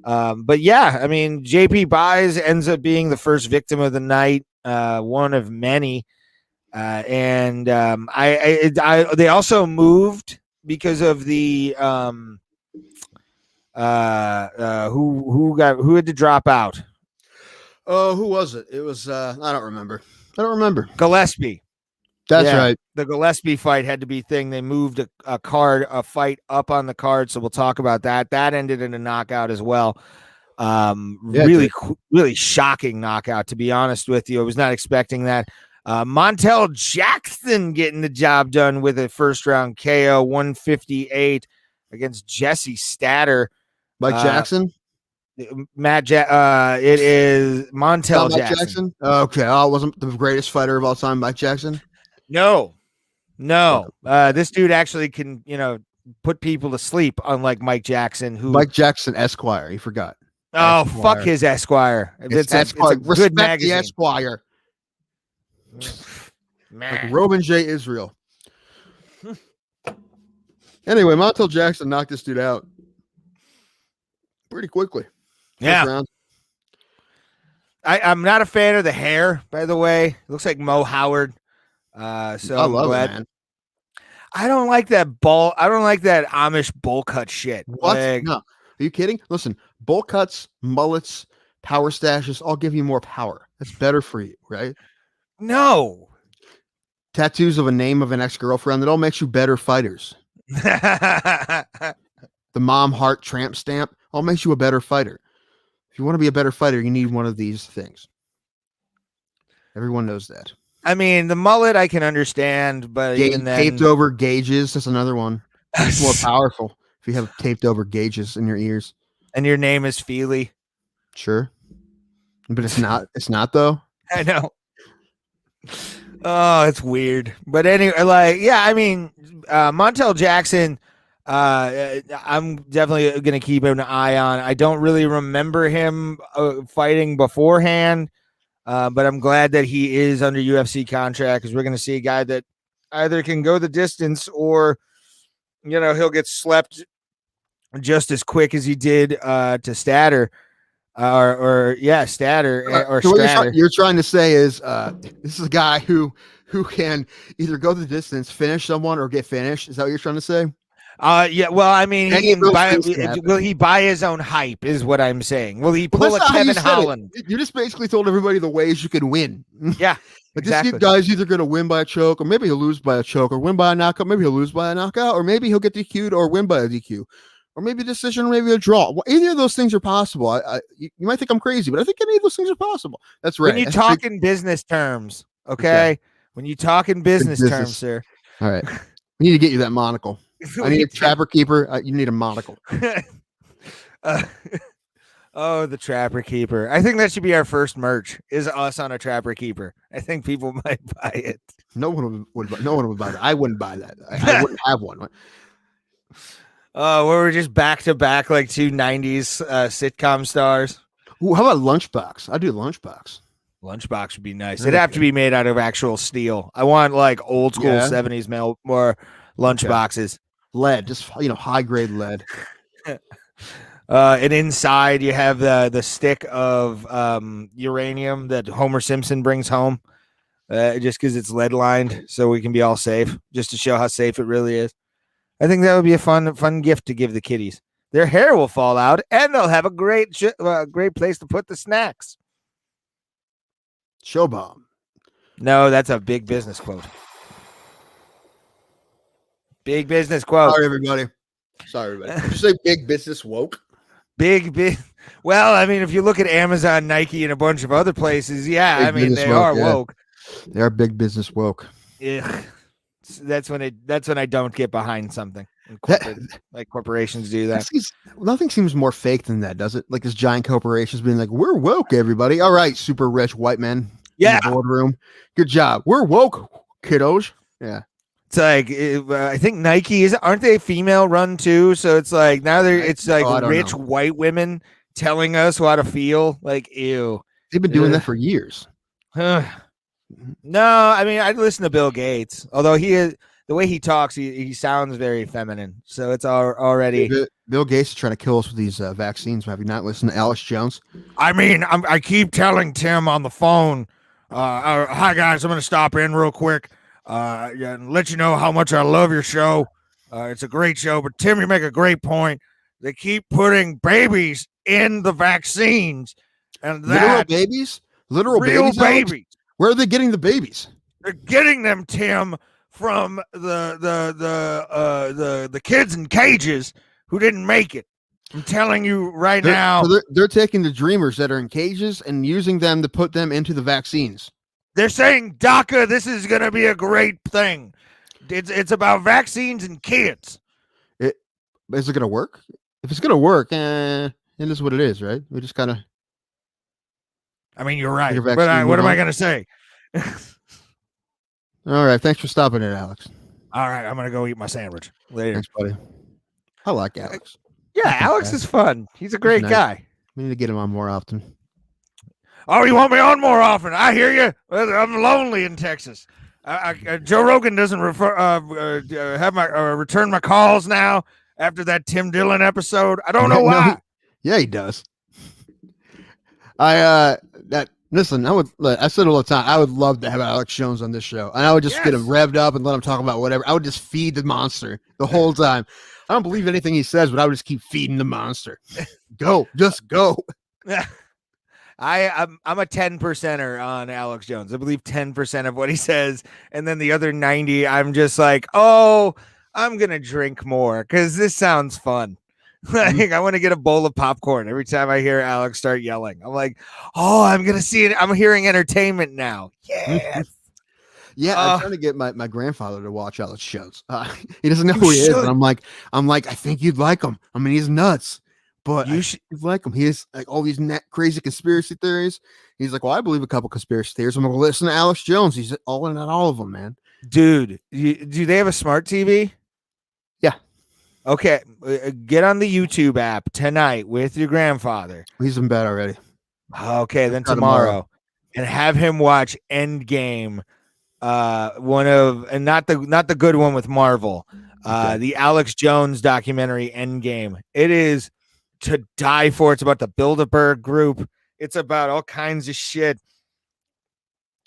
But yeah, I mean, JP Buys ends up being the first victim of the night, one of many. And they also moved because of the who had to drop out. Oh, who was it? It was I don't remember. Gillespie. That's right. The Gillespie fight had to be thing. They moved a fight up on the card, so we'll talk about that. That ended in a knockout as well. Really shocking knockout, to be honest with you. I was not expecting that. Montel Jackson getting the job done with a 1st round KO, 158 against Jesse Statter. Mike Jackson? It is Montel Jackson. Okay. Oh, wasn't the greatest fighter of all time Mike Jackson? No. No, this dude actually can, put people to sleep, unlike Mike Jackson, who Mike Jackson Esquire. He forgot. Oh, Esquire. fuck his Esquire. It's It's a good Respect magazine. the Esquire. Man. Like Roman J. Israel. Anyway, Montel Jackson knocked this dude out pretty quickly. Yeah. Round. I'm not a fan of the hair, by the way. It looks like Mo Howard. So I love glad. it, man. I don't like that ball. I don't like that Amish bowl cut shit. What? Like, No. Are you kidding? Listen, bowl cuts, mullets, power stashes all give you more power. That's better for you, right? No. Tattoos of a name of an ex-girlfriend, that all makes you better fighters. The mom heart tramp stamp all makes you a better fighter. If you want to be a better fighter, you need one of these things. Everyone knows that. I mean, the mullet I can understand, but even then, taped over gauges, that's another one. It's more powerful if you have taped over gauges in your ears. And your name is Feely. Sure. But it's not. It's not though. I know. Oh, it's weird. But anyway, I mean, Montel Jackson, I'm definitely going to keep an eye on. I don't really remember him fighting beforehand, but I'm glad that he is under UFC contract, because we're going to see a guy that either can go the distance or, he'll get slept just as quick as he did to Statter. Statter or so Stratter. You're trying to say is this is a guy who can either go the distance, finish someone, or get finished. Is that what you're trying to say? Yeah. Well, I mean, will he buy his own hype? Is what I'm saying. Will he pull a Kevin Holland? You just basically told everybody the ways you can win. Yeah, but exactly. This guy's either going to win by a choke, or maybe he'll lose by a choke, or win by a knockout. Maybe he'll lose by a knockout, or maybe he'll get DQ'd or win by a DQ. Or maybe a decision, or maybe a draw. Well, either of those things are possible. You might think I'm crazy, but I think any of those things are possible. That's right. When you talk in business terms, okay? When you talk in business terms, sir. All right. We need to get you that monocle. I need a trapper keeper. You need a monocle. The trapper keeper. I think that should be our first merch. Is us on a trapper keeper. I think people might buy it. No one would buy that. I wouldn't buy that. I wouldn't have one. We're just back to back like two 90s sitcom stars. Ooh, how about Lunchbox? I'd do Lunchbox. Lunchbox would be nice. It'd have to be made out of actual steel. I want like old school 70s more lunchboxes. Lead, just high grade lead. And inside you have the stick of uranium that Homer Simpson brings home, just because it's lead lined, so we can be all safe, just to show how safe it really is. I think that would be a fun gift to give the kiddies. Their hair will fall out, and they'll have a great place to put the snacks. Show bomb. No, that's a big business quote. Big business quote. Sorry, everybody. Did you say big business woke? Big. Well, I mean, if you look at Amazon, Nike, and a bunch of other places, Big they are woke. They are big business woke. Yeah. That's when I don't get behind something. Like corporations do that. Nothing seems more fake than that, does it? Like this giant corporations being like, "We're woke, everybody." All right, super rich white men. Yeah. In the boardroom. Good job. We're woke, kiddos. Yeah. It's like I think Nike aren't they female run too? So it's like now it's like rich white women telling us how to feel. Like ew. They've been doing that for years. No, I mean I'd listen to Bill Gates, although the way he talks, he sounds very feminine. So it's already Bill Gates is trying to kill us with these vaccines. Have you not listened to Alex Jones? I mean, I keep telling Tim on the phone, "Hi guys, I'm going to stop in real quick, and let you know how much I love your show. It's a great show, but Tim, you make a great point. They keep putting babies in the vaccines, and literal babies, real babies. Where are they getting the babies? They're getting them, Tim, from the kids in cages who didn't make it. I'm telling you right now. So they're taking the dreamers that are in cages and using them to put them into the vaccines. They're saying, DACA, this is going to be a great thing. It's about vaccines and kids. Is it going to work? If it's going to work, it is what it is, right? We just kind of. I mean, you're right. But what am I going to say? All right. Thanks for stopping it, Alex. All right, I'm gonna go eat my sandwich later. Thanks, buddy. I like Alex. Yeah, Alex is fun. He's a great nice. guy. We need to get him on more often. Oh, you want me on more often? I hear you. I'm lonely in Texas. Joe Rogan doesn't have my return my calls now after that Tim Dillon episode. I don't know why. He does. Listen, I said all the time, I would love to have Alex Jones on this show. And I would just get him revved up and let him talk about whatever. I would just feed the monster the whole time. I don't believe anything he says, but I would just keep feeding the monster. Just go. I'm a 10%er on Alex Jones. I believe 10% of what he says. And then the other 90, I'm just like, oh, I'm going to drink more because this sounds fun. Like, I want to get a bowl of popcorn every time I hear Alex start yelling. I'm like, oh, I'm going to see it. I'm hearing entertainment now. Yes. Yeah, I'm trying to get my grandfather to watch Alex Jones. He doesn't know who he is. And I'm like, I think you'd like him. I mean, he's nuts, but you should like him. He has like all these crazy conspiracy theories. He's like, well, I believe a couple conspiracy theories. I'm going to listen to Alex Jones. He's all in on all of them, man. Dude, do they have a smart TV? Yeah. Okay, get on the YouTube app tonight with your grandfather. He's in bed already. Okay, then tomorrow, and have him watch Endgame. One of, and not the good one with Marvel, the Alex Jones documentary Endgame. It is to die for. It's about the Bilderberg group. It's about all kinds of shit,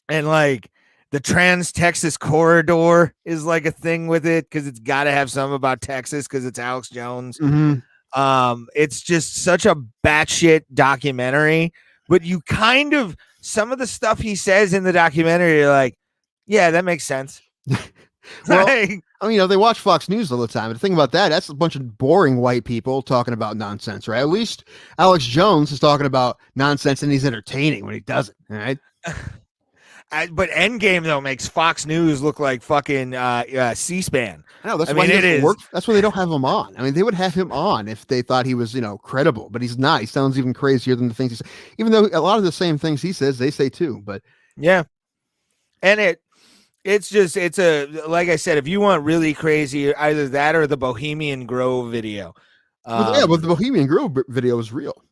and like the Trans-Texas corridor is like a thing with it because it's got to have something about Texas because it's Alex Jones. Mm-hmm. It's just such a batshit documentary, but you kind of, some of the stuff he says in the documentary, you're like, yeah, that makes sense. Well, I mean, they watch Fox News all the time. The thing about that's a bunch of boring white people talking about nonsense, right? At least Alex Jones is talking about nonsense and he's entertaining when he does it, all right? But Endgame though makes Fox News look like fucking C-SPAN. I know, that's why it is. That's why they don't have him on. I mean, they would have him on if they thought he was, credible, but he's not. He sounds even crazier than the things he says. Even though a lot of the same things he says, they say too. But yeah, and it's like I said, if you want really crazy, either that or the Bohemian Grove video. But the Bohemian Grove video is real.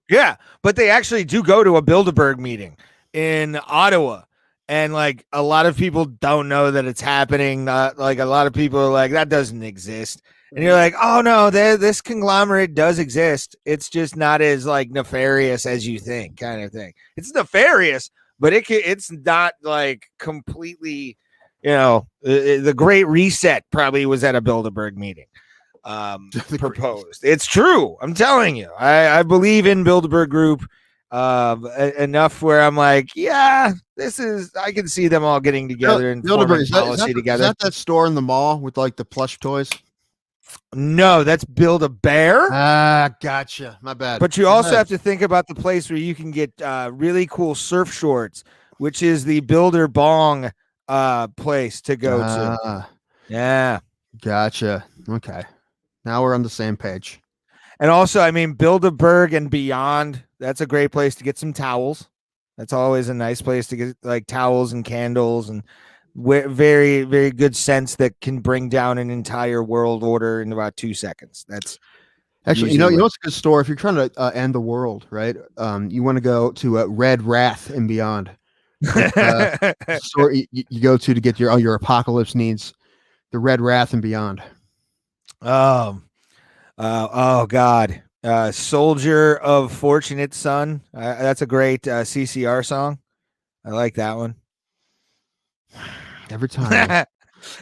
Yeah, but they actually do go to a Bilderberg meeting in Ottawa. And like a lot of people don't know that it's happening. Like a lot of people are like, that doesn't exist. And you're like, oh no, this conglomerate does exist. It's just not as like nefarious as you think, kind of thing. It's nefarious, but it's not like completely, the Great Reset probably was at a Bilderberg meeting. Proposed. It's true. I'm telling you, I believe in Bilderberg Group. Enough where I'm like, yeah, I can see them all getting together and forming policy together. Is that store in the mall with like the plush toys? No, that's Build-A-Bear. Gotcha. My bad. But you also have to think about the place where you can get really cool surf shorts, which is the Builder Bong place to go to. Yeah. Gotcha. Okay. Now we're on the same page. And also, I mean, Bilderberg and beyond, that's a great place to get some towels. That's always a nice place to get like towels and candles and very, very good scents that can bring down an entire world order in about 2 seconds. That's actually, it's a good store. If you're trying to end the world, right? You want to go to Red Wrath and Beyond. Store you go to get your apocalypse needs. The Red Wrath and Beyond. Oh God. Soldier of Fortunate Son. That's a great CCR song. I like that one. Every time.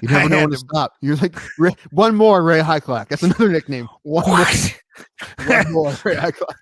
You never know when to stop. You're like, one more Ray Highclock. That's another nickname. One more Ray Highclock.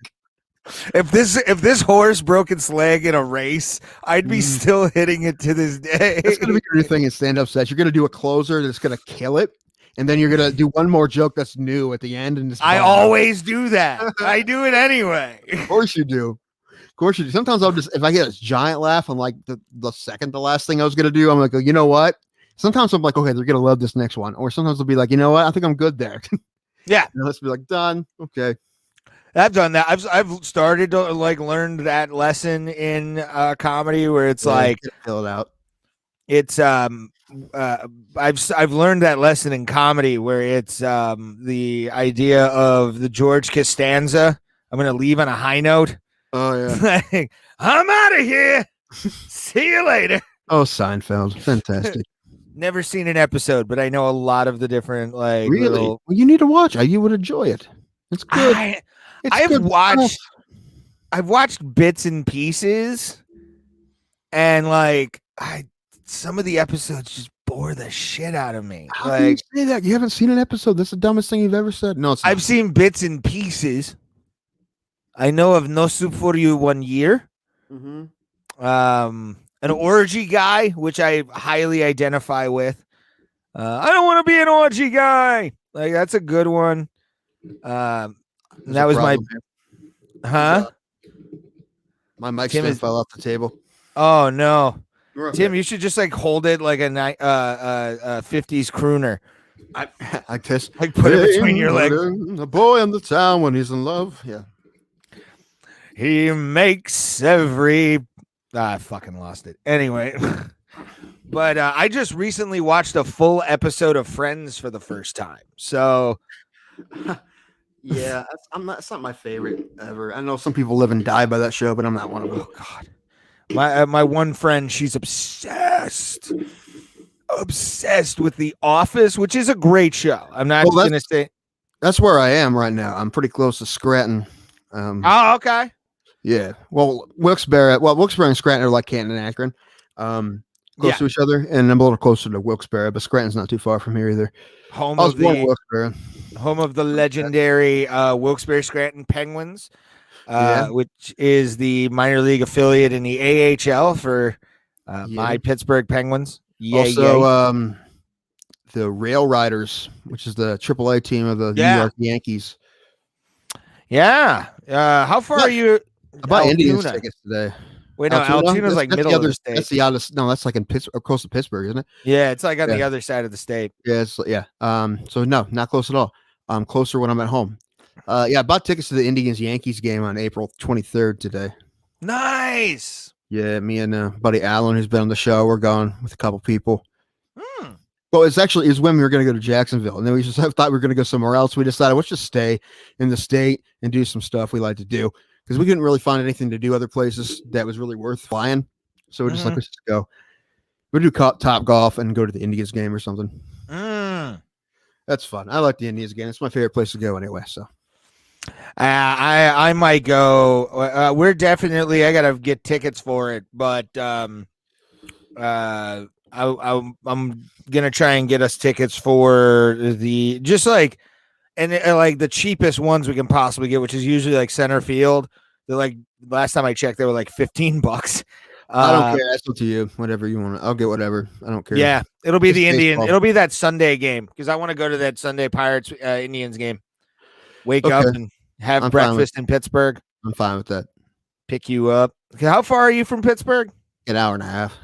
If this horse broke its leg in a race, I'd be still hitting it to this day. That's going to be your thing in stand-up sets. You're going to do a closer that's going to kill it. And then you're going to do one more joke that's new at the end. And I always do that. I do it anyway. Of course you do. Of course you do. Sometimes I'll just, if I get a giant laugh on like the second to last thing I was going to do, I'm like, you know what? Sometimes I'm like, okay, they're going to love this next one. Or sometimes they'll be like, you know what? I think I'm good there. Yeah. And let's be like, done. Okay. I've done that. I've started to like learn that lesson in comedy where it's like fill it out. It's I've learned that lesson in comedy where it's the idea of the George Costanza. I'm gonna leave on a high note. Oh yeah. Like, I'm out of here. See you later. Oh, Seinfeld, fantastic. Never seen an episode, but I know a lot of the different like Really? little. Well, you need to watch it. You would enjoy it. It's good. I've watched bits and pieces, and like some of the episodes just bore the shit out of me. How can you say that? You haven't seen an episode? That's the dumbest thing you've ever said. No, it's not. I've seen bits and pieces. I know of No Soup for You 1 year. Mm-hmm. An orgy guy, which I highly identify with. I don't want to be an orgy guy. Like that's a good one. That was my my mic stand fell off the table. Oh no, Okay. Tim, you should just like hold it like a 50s crooner. I kiss. Like put it between your legs. A boy in the town when he's in love. Yeah. He makes every. I fucking lost it. Anyway, but I just recently watched a full episode of Friends for the first time. So, yeah, it's not my favorite ever. I know some people live and die by that show, but I'm not one of them. Oh God, my one friend, she's obsessed with The Office, which is a great show. I'm not gonna say that's where I am right now. I'm pretty close to Scranton. Oh, okay. Yeah. Well, Wilkes-Barre and Scranton are like Canton and Akron. Close to each other, and I'm a little closer to Wilkes-Barre, but Scranton's not too far from here either. Home of the legendary Wilkes-Barre Scranton Penguins, which is the minor league affiliate in the AHL for my Pittsburgh Penguins. Also, the Rail Riders, which is the AAA team of the New York Yankees. Yeah. How far are you? I bought Indians tickets today. Wait, no, Altoona's like middle of the state. That's that's like in Pittsburgh, close to Pittsburgh, isn't it? Yeah, it's like on the other side of the state. Yeah, so no, not close at all. I'm closer when I'm at home. I bought tickets to the Indians-Yankees game on April 23rd today. Nice. Yeah, me and buddy Alan, who's been on the show, we're going with a couple people. Well, it's when we were going to go to Jacksonville, and then we just thought we were going to go somewhere else. We decided let's just stay in the state and do some stuff we like to do because we couldn't really find anything to do other places that was really worth flying. So we're just like, let's just go. We'll do Top Golf and go to the Indians game or something. That's fun. I like the Indians game. It's my favorite place to go anyway. So I might go. We're definitely. I gotta get tickets for it, but I'm gonna try and get us tickets for the like the cheapest ones we can possibly get, which is usually like center field. They're like last time I checked, they were like $15. I don't care. That's up to you. Whatever you want. I'll get whatever. I don't care. Yeah, it'll be the Indian. It'll be that Sunday game because I want to go to that Sunday Pirates Indians game. Wake up and have breakfast in Pittsburgh. I'm fine with that. Pick you up. Okay, how far are you from Pittsburgh? An hour and a half.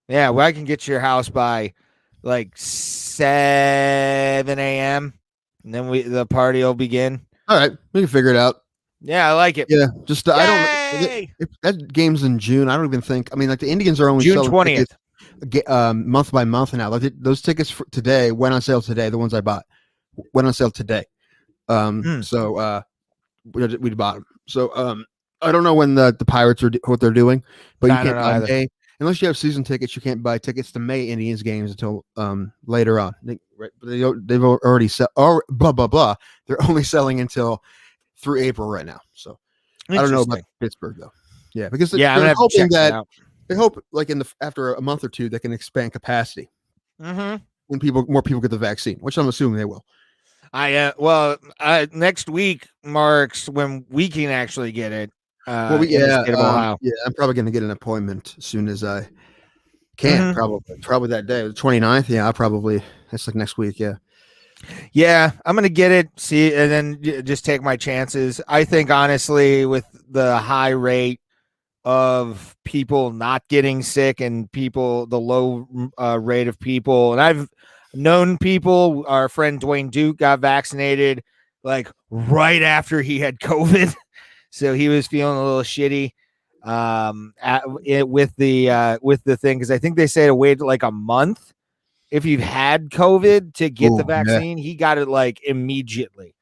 Yeah, well, I can get to your house by like 7 a.m. and then the party will begin. All right, we can figure it out. Yeah, I like it. Yeah, just I don't. If that game's in June. I don't even think. I mean, like the Indians are only June 20th, month by month now. Like those tickets for today went on sale today. The ones I bought went on sale today. So we bought them. So I don't know when the Pirates are what they're doing, but you can't buy May unless you have season tickets. You can't buy tickets to May Indians games until later on. They've already set. Or blah blah blah. They're only selling until through April right now. So I don't know about Pittsburgh though. Yeah, because they're hoping that they hope like after a month or two they can expand capacity when more people get the vaccine, which I'm assuming they will. Next week marks when we can actually get it. I'm probably going to get an appointment as soon as I can. Probably that day, the 29th. Yeah, that's like next week. Yeah, I'm going to get it, see, and then just take my chances. I think, honestly, with the high rate of people not getting sick and the low rate of people, and I've known people, our friend Dwayne Duke got vaccinated like right after he had COVID. So he was feeling a little shitty with the thing, because I think they say to wait like a month if you've had COVID to get the Ooh, yeah. vaccine, he got it like immediately.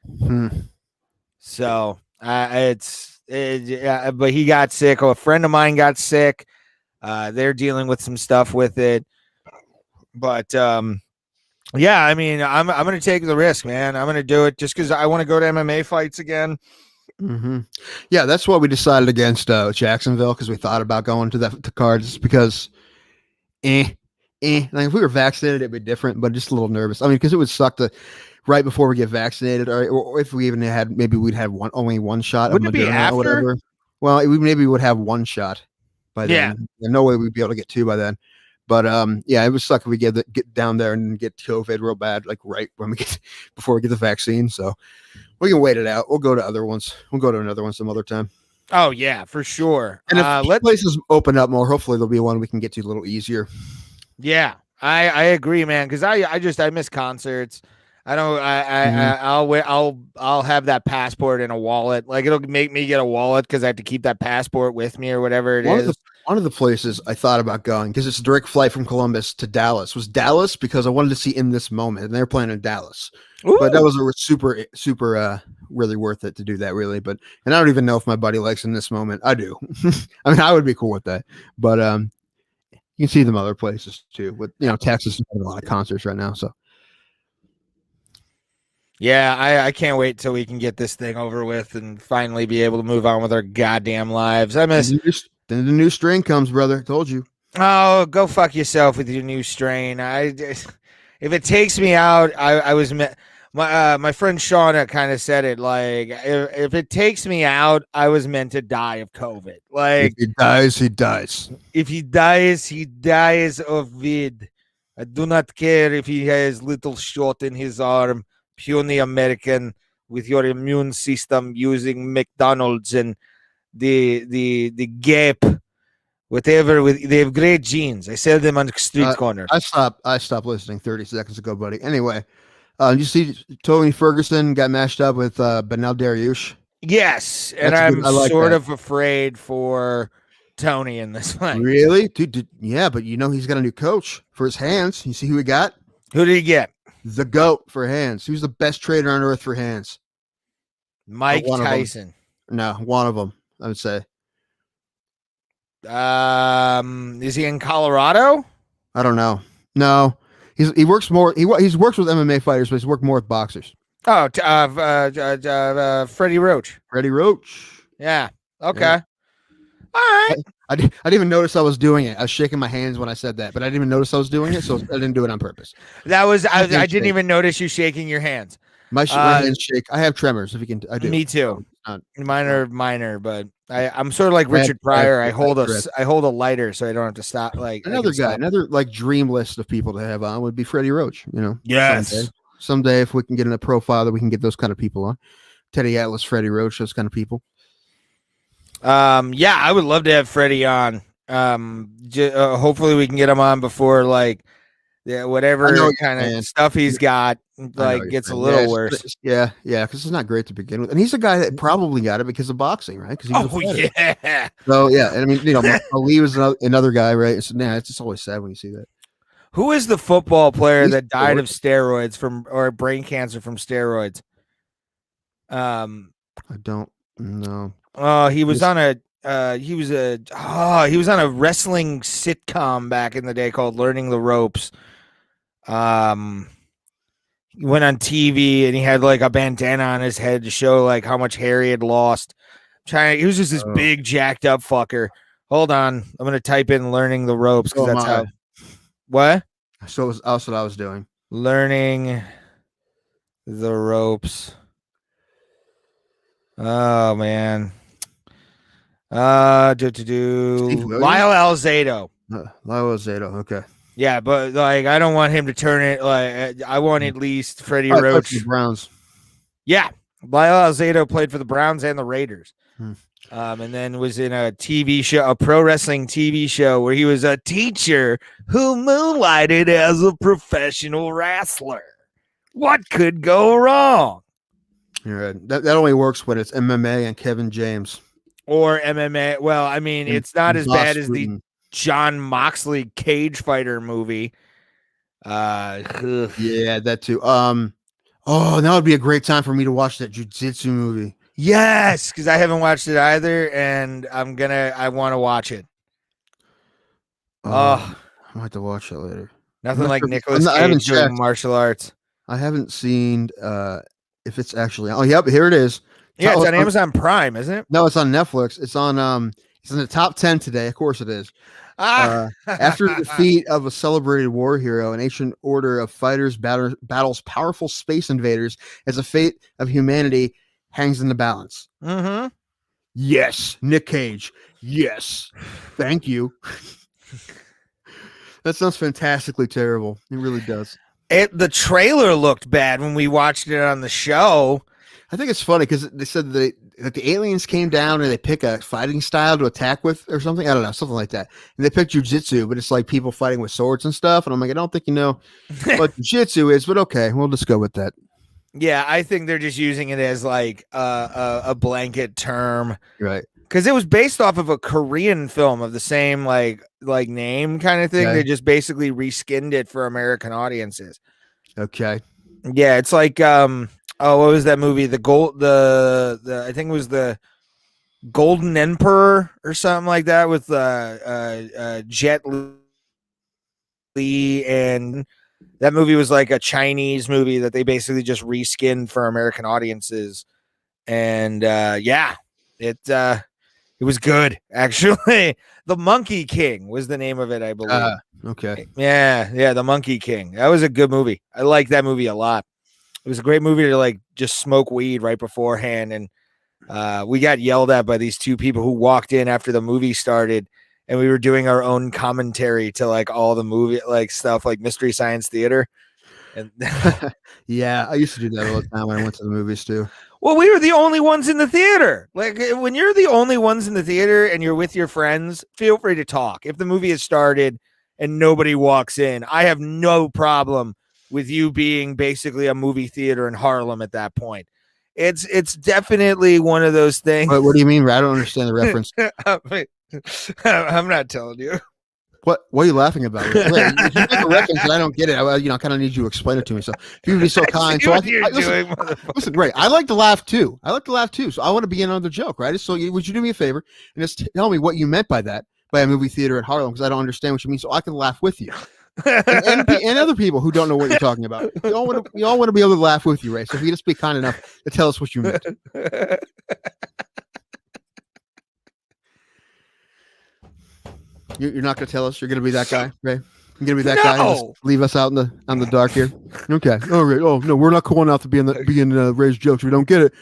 So but he got sick. A friend of mine got sick. They're dealing with some stuff with it, but yeah, I mean, I'm gonna take the risk, man. I'm gonna do it just because I want to go to MMA fights again. Yeah, that's why we decided against Jacksonville, because we thought about going to the cards because like if we were vaccinated it'd be different, but just a little nervous. I mean, because it would suck to right before we get vaccinated, or if we even had, maybe we'd have only one shot Wouldn't of it be Moderna after? or whatever. Well, we maybe would have one shot by then. Yeah. No way we'd be able to get two by then. But yeah, it would suck if we get down there and get COVID real bad, like right when we get before we get the vaccine. So we can wait it out. We'll go to other ones. We'll go to another one some other time. Oh yeah, for sure. And if places open up more, hopefully there'll be one we can get to a little easier. Yeah, I agree, man. Because I miss concerts. I don't. I'll have that passport in a wallet. Like it'll make me get a wallet because I have to keep that passport with me or whatever it is. One of the places I thought about going, because it's a direct flight from Columbus to Dallas, was Dallas, because I wanted to see In This Moment, and they're playing in Dallas. Ooh. But that was a super really worth it to do that, really. But and I don't even know if my buddy likes In This Moment. I do. I mean, I would be cool with that. But you can see them other places too. With Texas is having a lot of concerts right now, so. Yeah, I can't wait till we can get this thing over with and finally be able to move on with our goddamn lives. I miss. Then the new strain comes, brother. Told you. Oh, go fuck yourself with your new strain. If it takes me out, I was my friend Shauna kind of said it. Like if it takes me out, I was meant to die of COVID. Like if he dies, he dies. If he dies, he dies of vid. I do not care if he has little shot in his arm. Puny American with your immune system using McDonald's and the Gap, whatever. They have great jeans. I sell them on the street corner. I stopped listening 30 seconds ago, buddy. Anyway, you see Tony Ferguson got mashed up with Benel Dariush. Yes, and I'm sort of afraid for Tony in this fight. Really? Dude, yeah, but he's got a new coach for his hands. You see who he got? Who did he get? The GOAT for hands. Who's the best trader on earth for hands? Mike Tyson. No, one of them, I would say. Is he in Colorado? I don't know. No, he works more. He's works with MMA fighters, but he's worked more with boxers. Oh, Freddie Roach. Freddie Roach. Yeah. Okay. Yeah. All right. I didn't even notice I was doing it. I was shaking my hands when I said that, but I didn't even notice I was doing it, so I didn't do it on purpose. I didn't even notice you shaking your hands. My hands shake. I have tremors. If you can, I do. Me too. Mine are minor, but I'm sort of like Richard Pryor. I hold a lighter, so I don't have to stop. Like another like dream list of people to have on would be Freddie Roach. Yes. Someday, if we can get in a profile that we can get those kind of people on, Teddy Atlas, Freddie Roach, those kind of people. Yeah, I would love to have Freddie on. Hopefully we can get him on before whatever kind of stuff he's got gets a little worse. Yeah, because it's not great to begin with, and he's a guy that probably got it because of boxing, right? Yeah. So yeah, and I mean, Ali was another guy, right? So it's just always sad when you see that. Who is the football player that died of steroids or brain cancer from steroids? I don't know. He was on a wrestling sitcom back in the day called Learning the Ropes. He went on TV and he had like a bandana on his head to show like how much hair he had lost. He was just this big jacked up fucker. Hold on, I'm gonna type in Learning the Ropes because that's how. What? So that's what I was doing. Learning the Ropes. Oh man. Lyle Alzado. Lyle Alzado. Okay. Yeah, but like I don't want him to turn it. Like I want at least Freddie Roach. The Browns. Yeah, Lyle Alzado played for the Browns and the Raiders. And then was in a TV show, a pro wrestling TV show where he was a teacher who moonlighted as a professional wrestler. What could go wrong? You're right. That only works when it's MMA and Kevin James. Or MMA. Well, I mean, it's not as bad as the John Moxley cage fighter movie. Ugh. Yeah, that too. Oh, that would be a great time for me to watch that jujitsu movie. Yes, because I haven't watched it either, and I want to watch it. I Oh, might have to watch that later. I'm nothing not like sure if Nicolas I haven't Cage doing checked. martial arts. I haven't seen if it's actually. Oh, yep, here it is. Yeah, it's on Amazon Prime, isn't it? No, it's on Netflix. It's in the top 10 today. Of course it is. After the defeat of a celebrated war hero, an ancient order of fighters battles powerful space invaders as the fate of humanity hangs in the balance. Mm-hmm. Yes, Nick Cage. Yes. Thank you. That sounds fantastically terrible. It really does. The trailer looked bad when we watched it on the show. I think it's funny because they said that the aliens came down and they pick a fighting style to attack with or something. I don't know, something like that. And they picked jujitsu, but it's like people fighting with swords and stuff. And I'm like, I don't think you know what jujitsu is, but okay, we'll just go with that. Yeah, I think they're just using it as like a blanket term, right? Because it was based off of a Korean film of the same like name kind of thing. Okay. They just basically reskinned it for American audiences. Okay. Yeah, it's like what was that movie? The I think it was the Golden Emperor or something like that with Jet Li, and that movie was like a Chinese movie that they basically just reskinned for American audiences. And it was good, actually. The Monkey King was the name of it, I believe. Okay. Yeah, The Monkey King. That was a good movie. I like that movie a lot. It was a great movie to like just smoke weed right beforehand. And we got yelled at by these two people who walked in after the movie started, and we were doing our own commentary to like all the movie like stuff like Mystery Science Theater. And yeah, I used to do that all the time when I went to the movies too. Well, we were the only ones in the theater. Like when you're the only ones in the theater and you're with your friends, feel free to talk. If the movie has started and nobody walks in, I have no problem with you being basically a movie theater in Harlem at that point. It's definitely one of those things. What do you mean? I don't understand the reference. I'm not telling you. What are you laughing about? Wait, if you make a reference and I don't get it, I kind of need you to explain it to me. So if you would be so kind. So listen, Ray, I like to laugh too. So I want to be in on the joke, right? So would you do me a favor and just tell me what you meant by that, by a movie theater in Harlem, because I don't understand what you mean, so I can laugh with you. and other people who don't know what you're talking about. We all want to be able to laugh with you, Ray. So if you just be kind enough to tell us what you meant. You're not going to tell us? You're going to be that guy, Ray? You're going to be that guy? And just leave us out on the dark here? Okay. All right. Oh, no, we're not cool enough to be in Ray's jokes. We don't get it.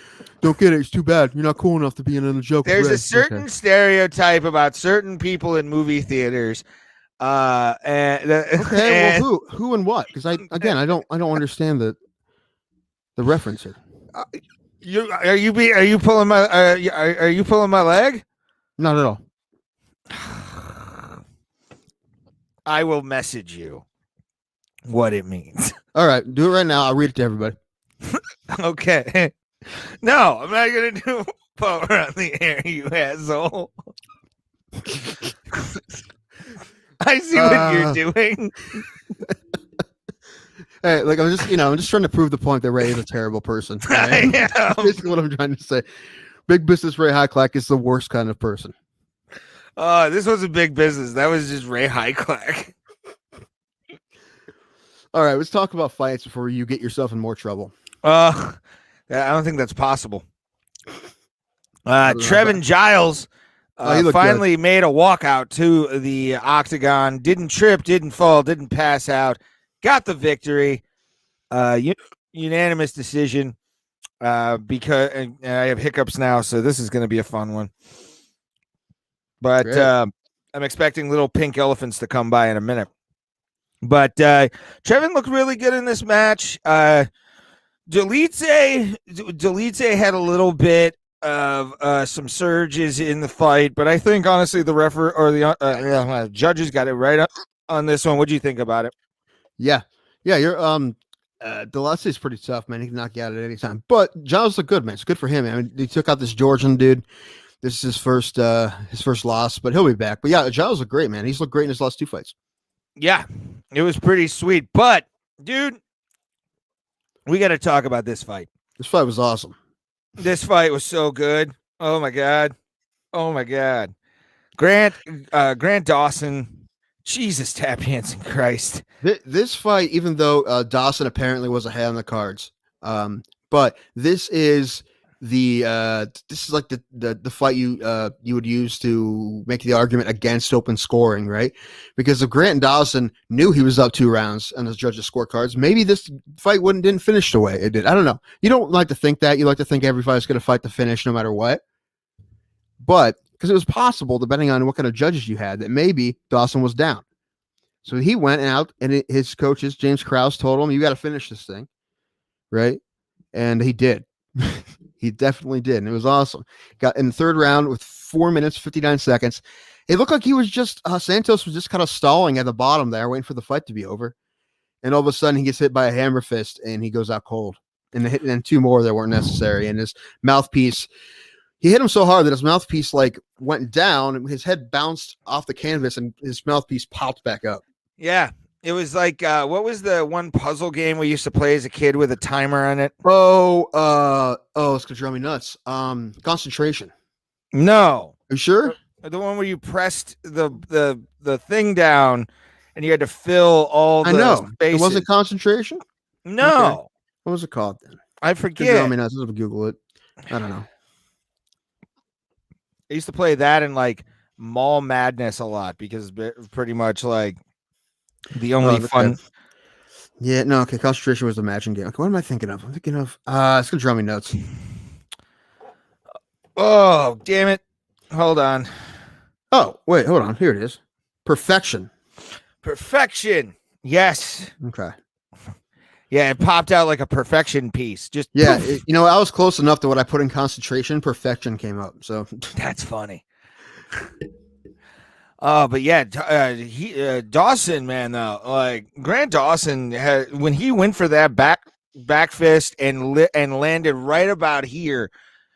It's too bad. You're not cool enough to be in a joke. There's a certain stereotype about certain people in movie theaters. Well, who and what? Because I don't understand the reference here. Are you pulling my are you pulling my leg? Not at all. I will message you what it means. All right, do it right now. I'll read it to everybody. Okay. No, I'm not gonna do power on the air, you asshole. I see what you're doing. Hey, like I'm just trying to prove the point that Ray is a terrible person. Right? That's basically what I'm trying to say. Big business Ray Highclack is the worst kind of person. This wasn't big business. That was just Ray Highclack. All right, let's talk about fights before you get yourself in more trouble. I don't think that's possible. Trevin Giles finally made a walkout to the octagon. Didn't trip, didn't fall, didn't pass out. Got the victory. Unanimous decision. Because and I have hiccups now, so this is going to be a fun one. But I'm expecting little pink elephants to come by in a minute. But Trevin looked really good in this match. Delite had a little bit of some surges in the fight, but I think honestly the referee or the judges got it right up on this one. What do you think about it? Yeah, you're Delite is pretty tough, man. He can knock you out at any time. But Giles looked good, man. It's good for him. I mean, he took out this Georgian dude. This is his first loss, but he'll be back. But yeah, Giles looked great, man. He's looked great in his last two fights. Yeah, It was pretty sweet. But, dude, we got to talk about this fight. This fight was awesome. This fight was so good. Oh my god. Oh my god. Grant Dawson. Jesus, Tap Hansen Christ. This fight, even though Dawson apparently was ahead on the cards, but this is like the fight you would use to make the argument against open scoring, right? Because if Grant and Dawson knew he was up 2 rounds on the judges' scorecards, maybe this fight didn't finish the way it did. I don't know. You don't like to think that. You like to think every fight's going to fight the finish no matter what. But because it was possible, depending on what kind of judges you had, that maybe Dawson was down. So he went out, and his coaches, James Krause, told him, "You got to finish this thing," right? And he did. He definitely did, and it was awesome. Got in the 3rd round with 4 minutes 59 seconds. It looked like he was just Santos was just kind of stalling at the bottom there, waiting for the fight to be over. And all of a sudden, he gets hit by a hammer fist, and he goes out cold. And then 2 more that weren't necessary. And his mouthpiece, he hit him so hard that his mouthpiece like went down, and his head bounced off the canvas, and his mouthpiece popped back up. Yeah. It was like, what was the one puzzle game we used to play as a kid with a timer on it? It's gonna drive me nuts. Concentration. No. Are you sure? The one where you pressed the thing down and you had to fill all the spaces. It wasn't concentration? No. Okay. What was it called then? I forget. Drive me nuts. Let's Google it. I don't know. I used to play that in like Mall Madness a lot because pretty much like the only fun. Yeah, no, okay. Concentration was the matching game. Okay, what am I thinking of? I'm thinking of it's gonna drive me nuts. Oh, damn it. Hold on. Oh, wait, hold on. Here it is. Perfection. Yes. Okay. Yeah, it popped out like a perfection piece. Just I was close enough to what I put in concentration. Perfection came up. So that's funny. But yeah, Dawson, man, though, like Grant Dawson had when he went for that back fist and landed right about here,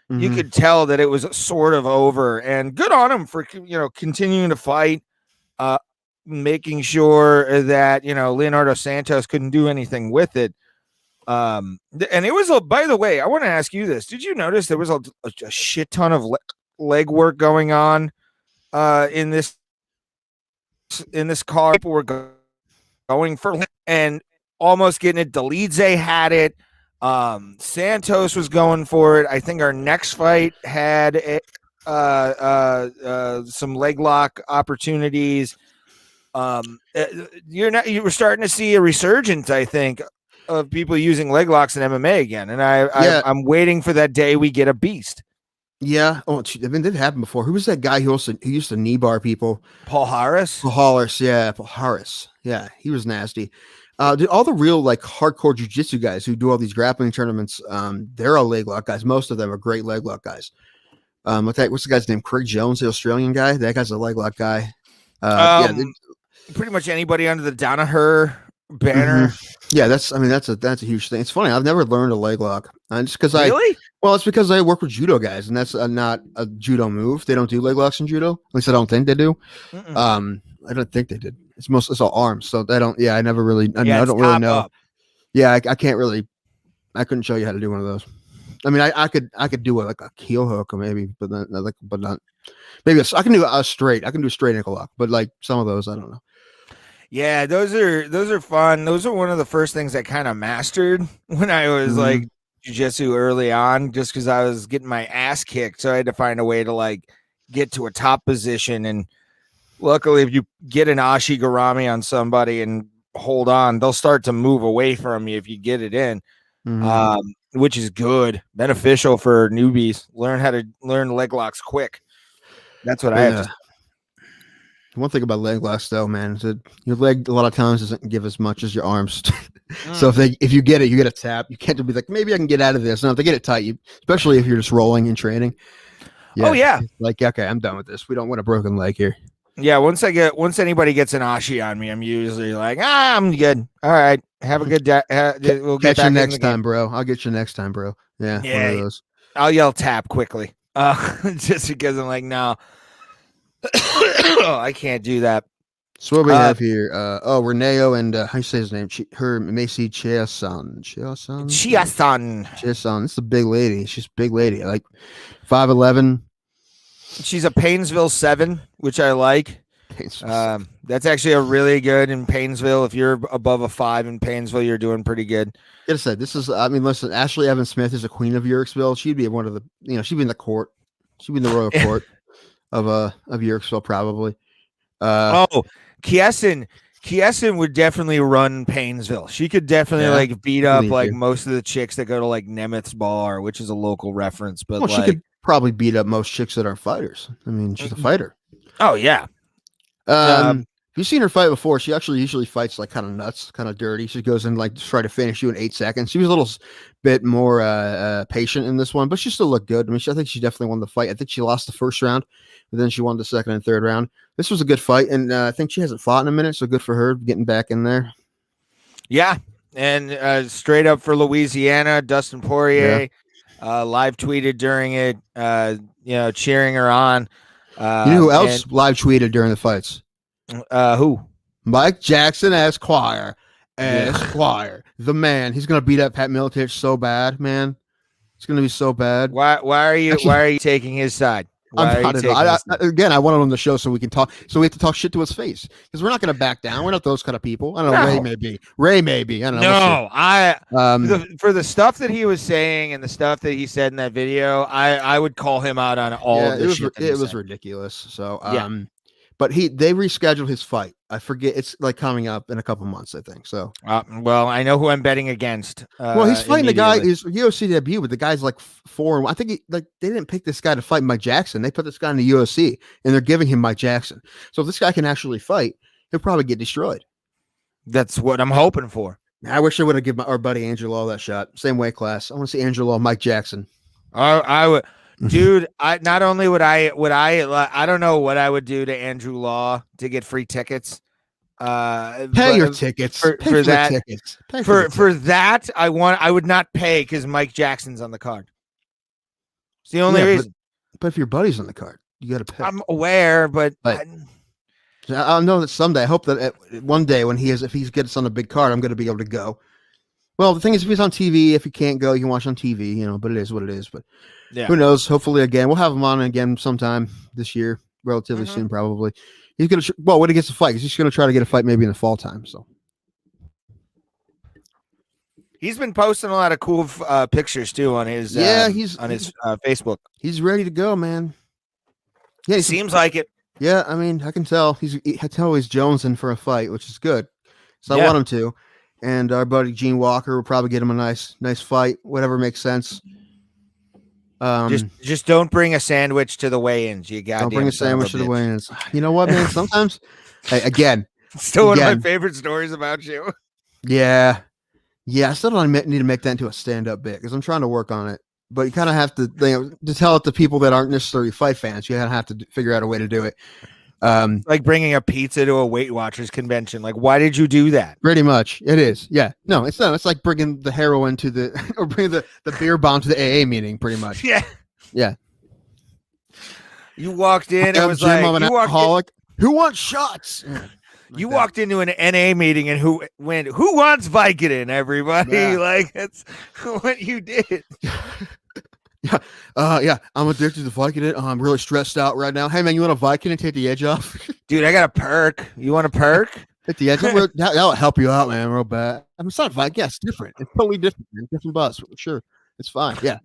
you could tell that it was sort of over. And good on him for continuing to fight, making sure that Leonardo Santos couldn't do anything with it. And it was by the way, I want to ask you this: did you notice there was a shit ton of leg work going on in this card? People were going for and almost getting it. Delidze had it. Santos was going for it. I think our next fight had some leg lock opportunities. You were starting to see a resurgence, I think, of people using leg locks in MMA again, and I'm waiting for that day we get a beast. Yeah. Oh, I mean, that happened before. Who was that guy who used to knee bar people? Paul Harris. Yeah, Paul Harris. Yeah, he was nasty. All the real like hardcore jiu-jitsu guys who do all these grappling tournaments, they're all leg lock guys. Most of them are great leg lock guys. What's the guy's name? Craig Jones, the Australian guy. That guy's a leg lock guy. Pretty much anybody under the Danaher banner. Yeah, that's a huge thing. It's funny. I've never learned a leg lock. Just because it's because I work with judo guys, and that's not a judo move. They don't do leg locks in judo. At least I don't think they do. I don't think they did. It's all arms, so they don't. Yeah, I never really. I don't really know. Up. Yeah, I can't really. I couldn't show you how to do one of those. I mean, I could do like a heel hook or maybe, but not. Maybe I can do a straight. I can do a straight ankle lock, but like some of those, I don't know. Yeah, those are fun. Those are one of the first things I kind of mastered when I was like jiu-jitsu early on, just because I was getting my ass kicked, so I had to find a way to like get to a top position. And luckily, if you get an ashigarami on somebody and hold on, they'll start to move away from you if you get it in, which is good, beneficial for newbies. Learn leg locks quick. That's what I have to. One thing about leg locks, though, man, is that your leg a lot of times doesn't give as much as your arms. So if you get it, you get a tap. You can't be like, maybe I can get out of this. No, if they get it tight, especially if you're just rolling and training. Yeah, oh yeah, like okay, I'm done with this. We don't want a broken leg here. Yeah, once anybody gets an ashi on me, I'm usually like, I'm good. All right, have a good day. We'll get you next time, bro. I'll get you next time, bro. Yeah, one of those. I'll yell tap quickly, just because I'm like, no. I can't do that. So what we have here? Reneo and how you say his name? Her Macy Chia-san. Chia-san. Chia-san. This is a big lady. She's a big lady. Like 5'11". She's a Paynesville 7, which I like. That's actually a really good in Paynesville. If you're above a 5 in Paynesville, you're doing pretty good. Gotta say, this is. I mean, listen. Ashley Evans Smith is a queen of Yerkesville. She'd be one of the. She'd be in the court. She'd be in the royal court of Yerkesville probably. Kiesin would definitely run Paynesville. She could definitely beat up most of the chicks that go to like Nemeth's Bar, which is a local reference. But she could probably beat up most chicks that are fighters. I mean, she's a fighter. Oh yeah. If you've seen her fight before, she actually usually fights like kind of nuts, kind of dirty. She goes in like to try to finish you in 8 seconds. She was a little bit more patient in this one, but she still looked good. I mean, I think she definitely won the fight. I think she lost the first round, but then she won the second and third round. This was a good fight, and I think she hasn't fought in a minute, so good for her getting back in there. Yeah, and straight up for Louisiana, Dustin Poirier live tweeted during it, cheering her on. You know who else live tweeted during the fights? Who? Mike Jackson Esquire. The man. He's gonna beat up Pat Miletich so bad, man. It's gonna be so bad. Why are you taking his side? I wanted him on the show so we can talk. So we have to talk shit to his face because we're not going to back down. We're not those kind of people. I don't know. Ray may be. I don't know. No, for the stuff that he was saying and the stuff that he said in that video, I would call him out on all of this shit. It was ridiculous. So, but they rescheduled his fight. I forget. It's like coming up in a couple months, I think. So, well, I know who I'm betting against. He's fighting the guy. His UFC debut, but the guy's like 4-1. I think they didn't pick this guy to fight Mike Jackson. They put this guy in the UFC, and they're giving him Mike Jackson. So if this guy can actually fight, he'll probably get destroyed. That's what I'm hoping for. I wish I would have given our buddy Andrew Law that shot. Same weight class. I want to see Andrew Law, Mike Jackson. I would. Dude, I don't know what I would do to Andrew Law to get free tickets. Pay your tickets for that. I would not pay because Mike Jackson's on the card. It's the only reason. But if your buddy's on the card, you got to pay. I'm aware, but I'll know that someday. I hope that one day if he gets on a big card, I'm going to be able to go. Well, the thing is, if he's on TV, if he can't go, you can watch on TV, but it is what it is. But who knows? Hopefully, again, we'll have him on again sometime this year, relatively soon, probably. He's going to, when he gets a fight, he's just going to try to get a fight maybe in the fall time. So he's been posting a lot of cool pictures too on his Facebook. He's ready to go, man. Yeah, he seems like it. Yeah, I mean, I can tell he's jonesing for a fight, which is good. So I want him to. And our buddy Gene Walker will probably get him a nice fight, whatever makes sense. Just don't bring a sandwich to the weigh-ins. Don't bring a sandwich to the weigh-ins. You know what, man? Sometimes, again, still one of my favorite stories about you. Yeah. I still don't need to make that into a stand-up bit because I'm trying to work on it. But you kind of have to, to tell it to people that aren't necessarily fight fans. You have to figure out a way to do it. Like bringing a pizza to a Weight Watchers convention. Like, why did you do that? Pretty much, it is. Yeah, no, it's not. It's like bringing the heroin to or bringing the beer bomb to the AA meeting. Pretty much. Yeah. You walked in. It was like an alcoholic. Who wants shots? You walked into an NA meeting and who wants Vicodin? Everybody, like that's what you did. Yeah, I'm addicted to Vicodin. I'm really stressed out right now. Hey, man, you want a Vicodin? Take the edge off? Dude, I got a perk. You want a perk? Take the edge off. That'll help you out, man, real bad. I mean, it's not Vicodin. Yeah, it's different. It's totally different, man. Different buzz. Sure. It's fine. Yeah.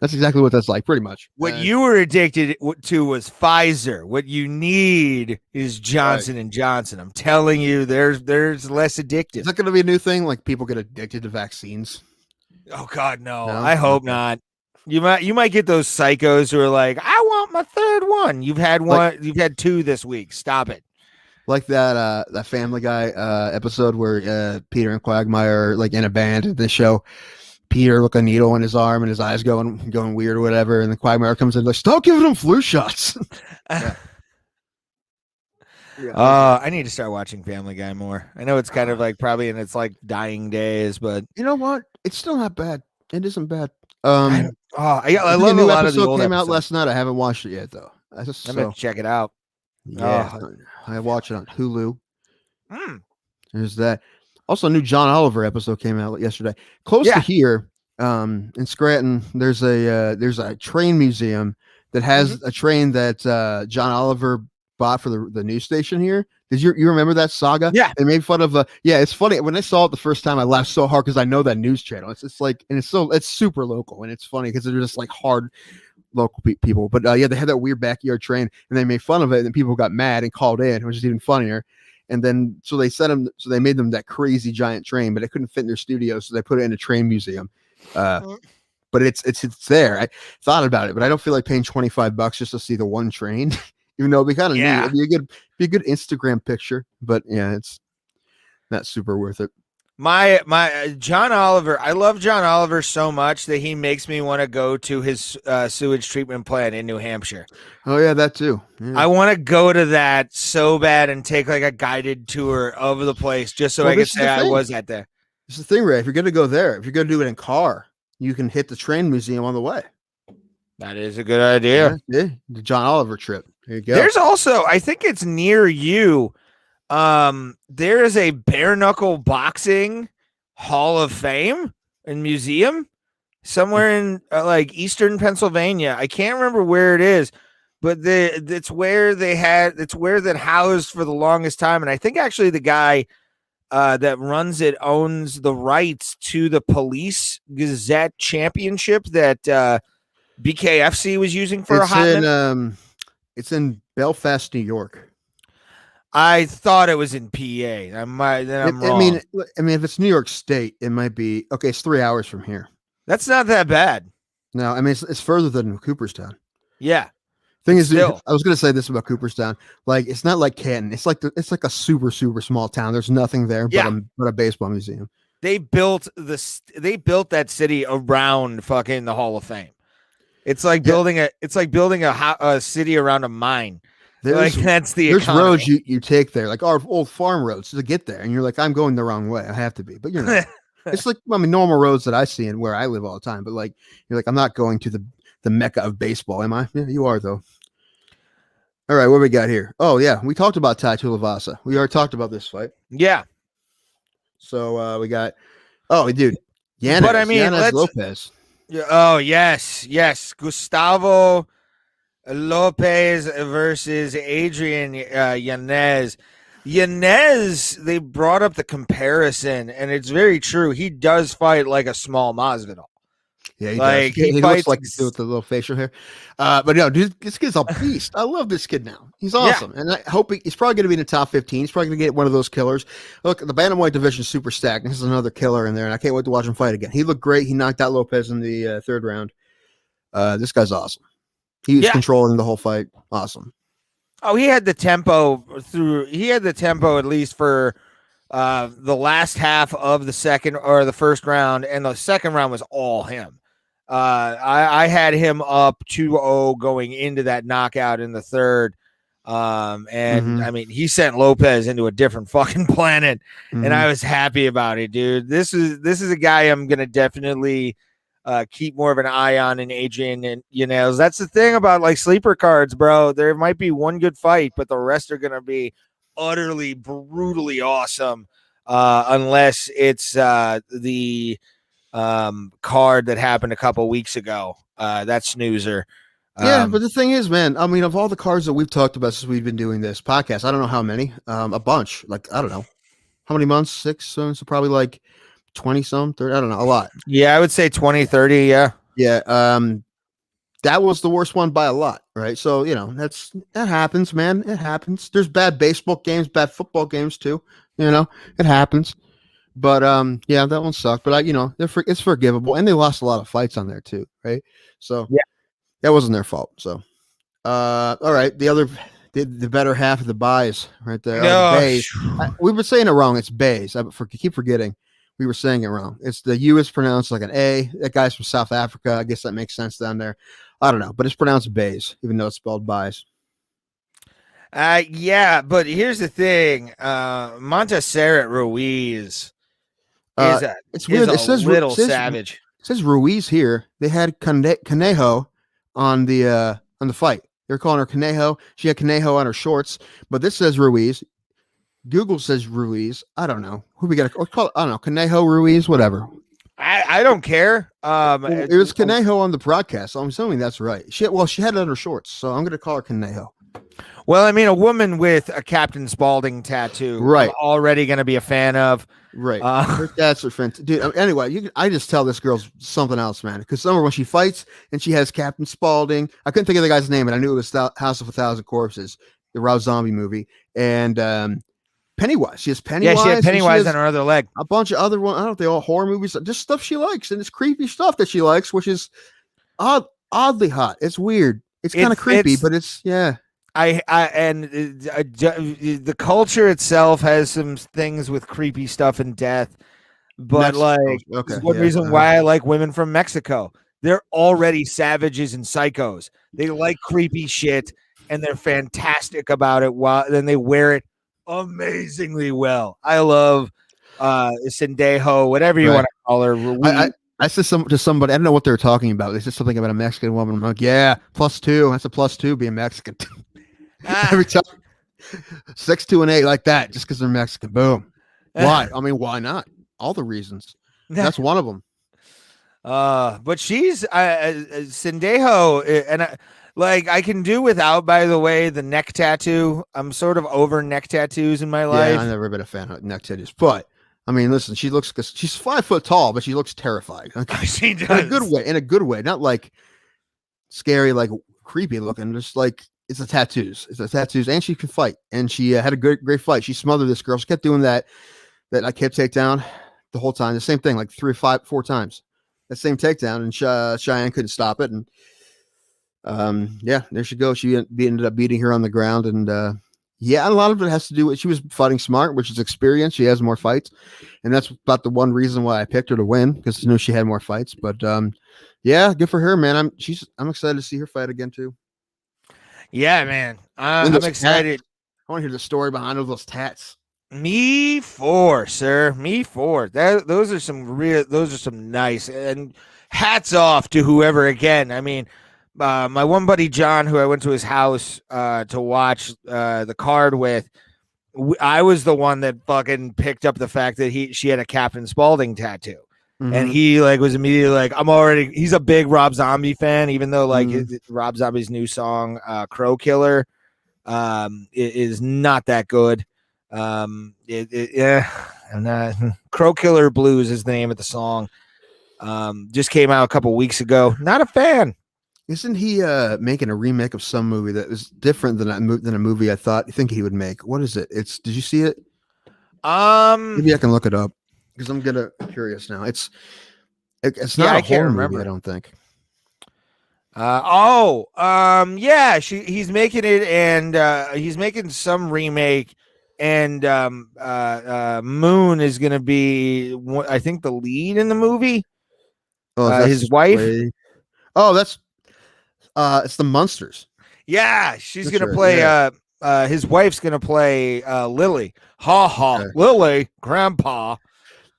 That's exactly what that's like, pretty much. What you were addicted to was Pfizer. What you need is Johnson & Johnson. I'm telling you, there's less addictive. Is that going to be a new thing? Like people get addicted to vaccines? Oh, God, no. I hope not. You might get those psychos who are like, I want my third one. You've had one. You've had 2 this week. Stop it. Like that Family Guy episode where Peter and Quagmire are like in a band at this show. Peter look a needle in his arm and his eyes going weird or whatever, and the Quagmire comes in like, stop giving him flu shots. I need to start watching Family Guy more. I know it's kind of like probably in its like dying days, but you know what? It's still not bad. It isn't bad. I love a lot of the old came out episodes. last night. I haven't watched it yet though. I'm gonna check it out. Yeah, Oh, I watch it on Hulu. mm, There's that. Also, a new John Oliver episode came out yesterday. Close to yeah. here, in Scranton, there's a train museum that Mhm. has a train that John Oliver bought for the news station here. Did you remember that saga? Yeah. They made fun of yeah, it's funny. When I saw it the first time, I laughed so hard because I know that news channel. It's like, and it's super local, and it's funny because they're just like hard local people. But yeah, they had that weird backyard train, and they made fun of it, and people got mad and called in, which is even funnier. And then so they sent them, so they made them that crazy giant train, but it couldn't fit in their studio, so they put it in a train museum. Mm. But it's there. I thought about it, but I don't feel like paying $25 just to see the one train, even though it'd be kind of neat. Yeah. It'd be a good Instagram picture. But yeah, it's not super worth it. My John Oliver, I love John Oliver so much that he makes me want to go to his sewage treatment plant in New Hampshire. Oh yeah, that too. Yeah. I want to go to that so bad and take like a guided tour of the place just so Well, I can this is say the I thing. was at there. This is the thing, Ray. If you're gonna go there, if you're gonna do it in car, you can hit the train museum on the way. That is a good idea. Yeah, the John Oliver trip. There you go. There's also, I think it's near you. There is a bare knuckle boxing Hall of Fame and museum somewhere in like Eastern Pennsylvania. I can't remember where it is, but it's where that housed for the longest time. And I think actually the guy that runs it owns the rights to the Police Gazette Championship that BKFC was using for a hot minute. It's in Belfast, New York. I thought it was in PA. I'm wrong. I mean, if it's New York State, it might be okay. It's 3 hours from here. That's not that bad. No, I mean it's further than Cooperstown. Yeah. Thing is, Still. I was gonna say this about Cooperstown. Like, it's not like Canton. It's like a super small town. There's nothing there but a baseball museum. They built that city around fucking the Hall of Fame. It's like building a city around a mine. That's the there's economy. roads you take there, like our old farm roads to get there, and you're like, I'm going the wrong way. I have to be, but you're not. It's like, I mean, normal roads that I see and where I live all the time, but like, you're like, I'm not going to the mecca of baseball, am I? Yeah, you are though. All right, what we got here? Oh yeah, we talked about Tai Tuivasa. We already talked about this fight. Yeah. So we got, oh dude, Yanez, but I mean, Yanez Lopez. Oh yes, Gustavo Lopez versus Adrian Yanez. Yanez, they brought up the comparison, and it's very true. He does fight like a small Masvidal. Yeah, like does. He looks like with the little facial hair. But no, dude, this kid's a beast. I love this kid now. He's awesome, and I hope he's probably going to be in the top 15. He's probably going to get one of those killers. Look, the bantamweight division is super stacked. This is another killer in there, and I can't wait to watch him fight again. He looked great. He knocked out Lopez in the third round. This guy's awesome. He was controlling the whole fight. Awesome. Oh, he had the tempo at least for the last half of the second or the first round, and the second round was all him. I had him up 2-0 going into that knockout in the third. I mean, he sent Lopez into a different fucking planet, and I was happy about it, dude. This is a guy I'm gonna definitely keep more of an eye on in Adrian and Yanez. That's the thing about like sleeper cards, bro. There might be one good fight, but the rest are gonna be utterly brutally awesome, unless it's the card that happened a couple weeks ago. That snoozer. Yeah, but the thing is, man, I mean, of all the cards that we've talked about since we've been doing this podcast, I don't know how many, a bunch. Like, I don't know how many months, 6, so probably like 20 some 30, I don't know, a lot. Yeah, I would say 20, 30. Yeah. That was the worst one by a lot, right? So, you know, that happens, man. It happens. There's bad baseball games, bad football games too. You know, it happens. But yeah, that one sucked. But it's forgivable, and they lost a lot of fights on there too, right? So yeah, that wasn't their fault. So all right, the better half of the buys right there. Bays. We were saying it wrong. It's Bays. I keep forgetting. We were saying it wrong. It's the U is pronounced like an A. That guy's from South Africa. I guess that makes sense down there. I don't know, but it's pronounced Bays, even though it's spelled Buys. Yeah, but here's the thing. Montserrat Ruiz it's weird. It says little savage. It says Ruiz here. They had Conejo on the fight. They're calling her Conejo. She had Conejo on her shorts, but this says Ruiz. Google says Ruiz. I don't know who we got to call it. I don't know, Conejo, Ruiz, whatever. I don't care. Well, it was Conejo on the broadcast, so I'm assuming that's right. She had it on her shorts, so I'm going to call her Conejo. Well, I mean, a woman with a Captain Spaulding tattoo, right? I'm already going to be a fan of. Right. Her stats are fantastic. Dude, anyway, I just tell this girl's something else, man. Because somewhere when she fights and she has Captain Spaulding, I couldn't think of the guy's name, but I knew it was House of a Thousand Corpses, the Rob Zombie movie, and Pennywise. She has Pennywise. Yeah, she had Pennywise on her other leg. A bunch of other ones. I don't know if they all horror movies, just stuff she likes, and it's creepy stuff that she likes, which is oddly hot. It's weird. It's kind of creepy, but it's the culture itself has some things with creepy stuff and death, but one reason why I like women from Mexico. They're already savages and psychos. They like creepy shit, and they're fantastic about it. Then they wear it amazingly well. I love Sendejo, whatever you want to call her. I said to somebody, I don't know what they were talking about. They said something about a Mexican woman. I'm like, yeah, +2. That's a +2 being Mexican. Every time 6, 2, and 8 like that, just because they're Mexican. Boom. Why? I mean, why not? All the reasons. That's one of them. But she's Sendejo, and I can do without, by the way, the neck tattoo. I'm sort of over neck tattoos in my life. Yeah, I've never been a fan of neck tattoos, but I mean, listen, she's 5 foot tall, but she looks terrified. Okay? She does. In a good way, not like scary, like creepy looking, just like it's the tattoos, and she can fight, and she had a great fight. She smothered this girl. She kept doing that I kept takedown the whole time, the same thing, like 3, 5, 4 times, that same takedown, and Cheyenne couldn't stop it, and there she goes. She ended up beating her on the ground, and a lot of it has to do with she was fighting smart, which is experience. She has more fights, and that's about the one reason why I picked her to win, because I knew she had more fights. But good for her, man. I'm excited to see her fight again too. Yeah, man. I'm excited. I want to hear the story behind all those tats. Me for, sir. Me for. Those are some nice, and hats off to whoever again. I mean, my one buddy John, who I went to his house to watch the card with, I was the one that fucking picked up the fact that she had a Captain Spaulding tattoo. Mm-hmm. And he was immediately like, he's a big Rob Zombie fan, even though Rob Zombie's new song, Crow Killer, is not that good. Crow Killer Blues is the name of the song. Just came out a couple weeks ago. Not a fan. Isn't he making a remake of some movie that is different than a movie I think he would make? What is it? Did you see it? Maybe I can look it up, because I'm curious now. It's not a horror movie, I don't think. He's making it, and he's making some remake, and Moon is going to be, I think, the lead in the movie. His wife. That's it's the Munsters. Yeah, she's going to play. His wife's going to play Lily. Okay. Lily, Grandpa.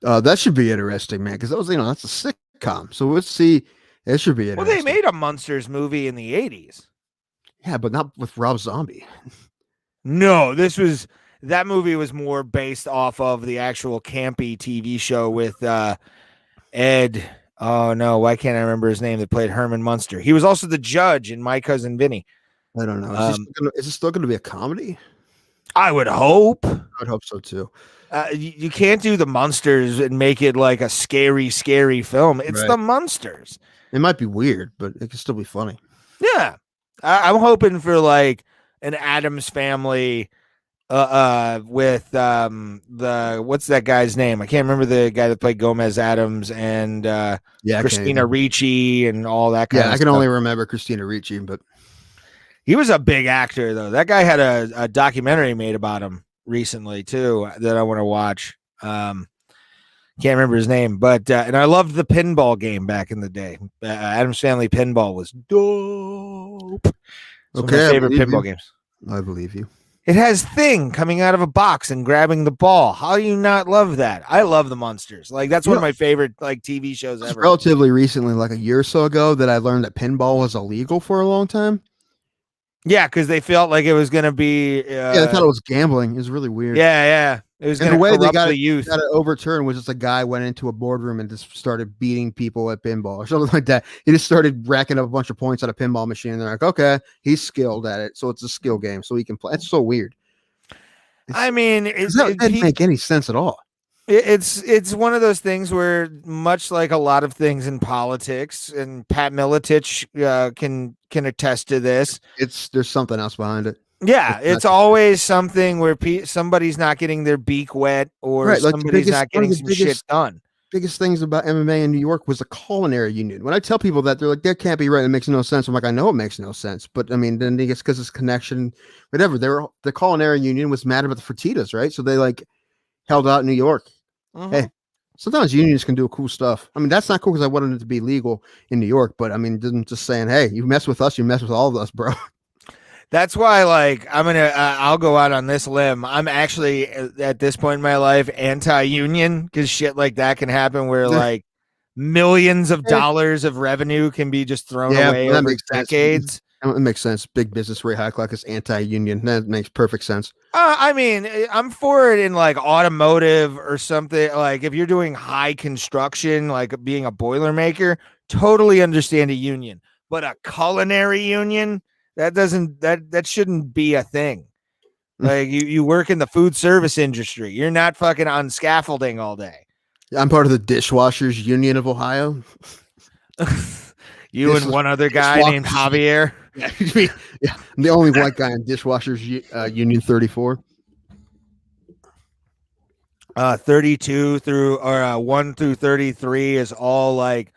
That should be interesting, man, because that's a sitcom. So let's see. It should be interesting. Well, they made a Munsters movie in the 80s. Yeah, but not with Rob Zombie. No, that movie was more based off of the actual campy TV show with Ed. Oh no, why can't I remember his name? That played Herman Munster. He was also the judge in My Cousin Vinny. I don't know. Is it still going to be a comedy? I would hope. I would hope so too. You can't do the Munsters and make it like a scary film. It's the Munsters. It might be weird, but it can still be funny. Yeah, I'm hoping for like an Addams Family. With what's that guy's name? I can't remember the guy that played Gomez Addams and Christina Ricci and all that kind of stuff. Yeah, I can only remember Christina Ricci, but he was a big actor though. That guy had a documentary made about him recently too that I want to watch. Can't remember his name, but and I loved the pinball game back in the day. Addams Family Pinball was dope. It's one of my favorite pinball games. I believe you. It has Thing coming out of a box and grabbing the ball. How do you not love that? I love the Munsters. Like, that's one of my favorite TV shows ever. Relatively recently, like a year or so ago, that I learned that pinball was illegal for a long time. Yeah, because they felt like it was going to be. Yeah, they thought it was gambling. It was really weird. Yeah. It was And going the to way they corrupt got the it, youth. got it overturned was just a guy went into a boardroom and just started beating people at pinball or something like that. He just started racking up a bunch of points on a pinball machine. And they're like, okay, he's skilled at it. So it's a skill game. So he can play. It's so weird. I mean, That didn't make any sense at all. It's one of those things where, much like a lot of things in politics, and Pat Miletich can attest to this. There's something else behind it. Yeah, it's always something where somebody's not getting their beak wet, or right, like somebody's not getting some shit done. Biggest things about MMA in New York was the culinary union. When I tell people that, they're like, that can't be right. It makes no sense. I'm like, I know it makes no sense. But I mean, then it's because it's connection, whatever. The culinary union was mad about the fertitas, right? So they like held out in New York. Mm-hmm. Hey, sometimes unions can do cool stuff. I mean, that's not cool because I wanted it to be legal in New York. But I mean, just saying, hey, you mess with us, you mess with all of us, bro. That's why, like, I'll go out on this limb. I'm actually, at this point in my life, anti-union, because shit like that can happen where, like, millions of dollars of revenue can be just thrown away over decades. It makes sense. Big business, Ray Hyclock is anti-union. That makes perfect sense. I mean, I'm for it in, like, automotive or something. Like, if you're doing high construction, like being a boilermaker, totally understand a union. But a culinary union... that shouldn't be a thing. Like, you work in the food service industry. You're not fucking on scaffolding all day. I'm part of the Dishwashers Union of Ohio. You and one other guy named Javier. Yeah, I'm the only white guy in Dishwashers Union 34. 32 through or 1 through 33 is all like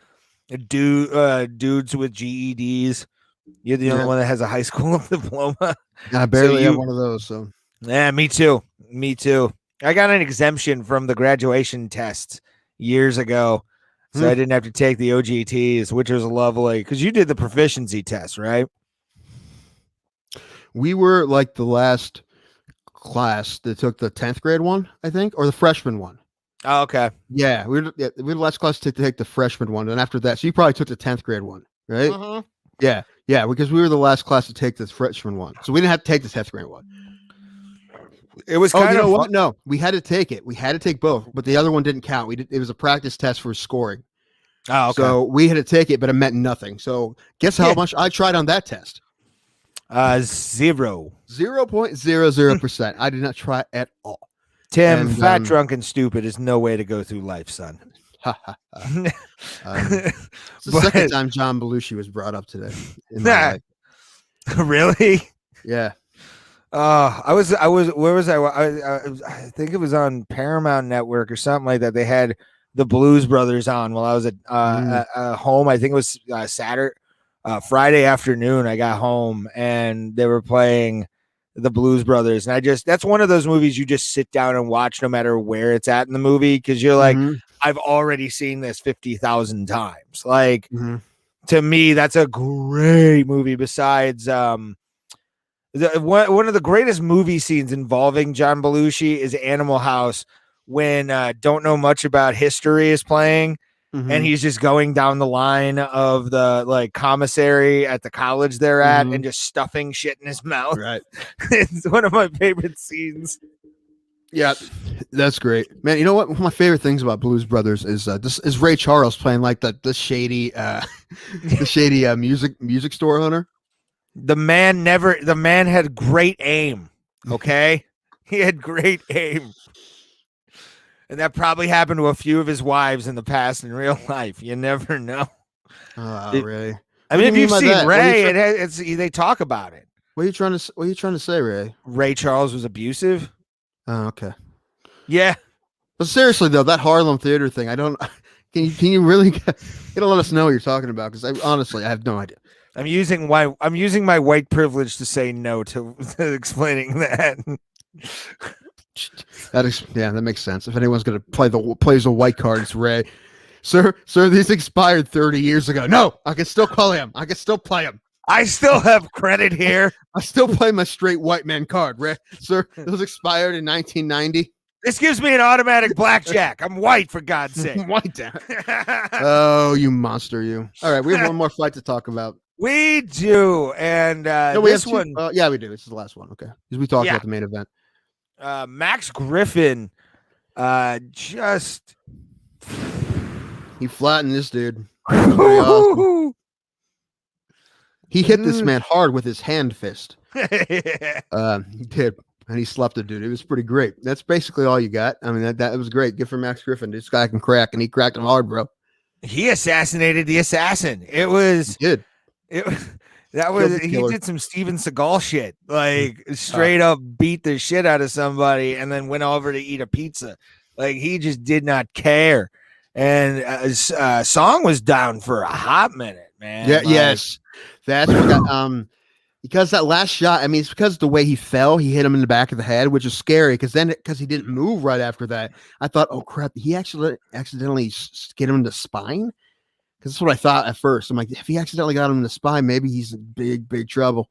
dudes with GEDs. You're the only one that has a high school diploma. I barely have one of those. So yeah, me too. I got an exemption from the graduation test years ago, so I didn't have to take the OGTs, which was lovely because you did the proficiency test, right? We were like the last class that took the 10th grade one, I think, or the freshman one. Oh, okay. Yeah, we were the last class to take the freshman one, and after that, so you probably took the 10th grade one, right? Uh-huh. Yeah, because we were the last class to take this freshman one, so we didn't have to take the 10th grade one. It was kind of what? No, we had to take it. We had to take both, but the other one didn't count. It was a practice test for scoring. Oh, okay. So we had to take it, but it meant nothing. So guess how much I tried on that test? 0.00%. I did not try at all. Tim, fat, drunk, and stupid is no way to go through life, son. It's the second time John Belushi was brought up today. In my life. Really? Yeah. I was. Where was I? I think it was on Paramount Network or something like that. They had the Blues Brothers on while I was at home. I think it was Friday afternoon. I got home and they were playing the Blues Brothers, and that's one of those movies you just sit down and watch no matter where it's at in the movie because you're like, I've already seen this 50,000 times. Like, to me, that's a great movie. Besides, one of the greatest movie scenes involving John Belushi is Animal House, when Don't Know Much About History is playing, and he's just going down the line of the like commissary at the college they're at and just stuffing shit in his mouth. Right. It's one of my favorite scenes. Yeah, that's great, man. You know what? One of my favorite things about Blues Brothers is this is Ray Charles playing like the shady music store owner. The man had great aim. Okay, he had great aim, and that probably happened to a few of his wives in the past in real life. You never know. Oh, Ray. I mean, if you've seen Ray, they talk about it. What are you trying to say, Ray? Ray Charles was abusive. Oh, okay. Yeah. But seriously though, that Harlem Theater thing, I don't. Can you really you don't let us know what you're talking about? Because I have no idea. I'm using my white privilege to say no to explaining that. That makes sense. If anyone's gonna plays a white card, it's Ray. Sir, these expired 30 years ago. No, I can still play him. I still have credit here. I still play my straight white man card, Ray. Sir, those expired in 1990. This gives me an automatic blackjack. I'm white, for God's sake. White, damn it. Oh, you monster, you. All right, we have one more fight to talk about. We do. And No, we have this two. one, Yeah, we do. This is the last one. Okay, because we talked yeah, about the main event. Max Griffin just. He flattened this dude. That was pretty awesome. He hit this man hard with his hand fist. He did, and he slept the dude. It was pretty great. That's basically all you got. I mean, that was great. Good for Max Griffin. This guy can crack, and he cracked him hard, bro. He assassinated the assassin. It He was did. it. That Killed was the he killer. did some Steven Seagal shit, like straight up beat the shit out of somebody, and then went over to eat a pizza. Like he just did not care. And Song was down for a hot minute, man. Yeah. Like, Yes. That's what got, because that last shot. I mean, it's because the way he fell, he hit him in the back of the head, which is scary. Because he didn't move right after that, I thought, oh crap, he actually accidentally hit him in the spine. Because that's what I thought at first. I'm like, if he accidentally got him in the spine, maybe he's in big trouble.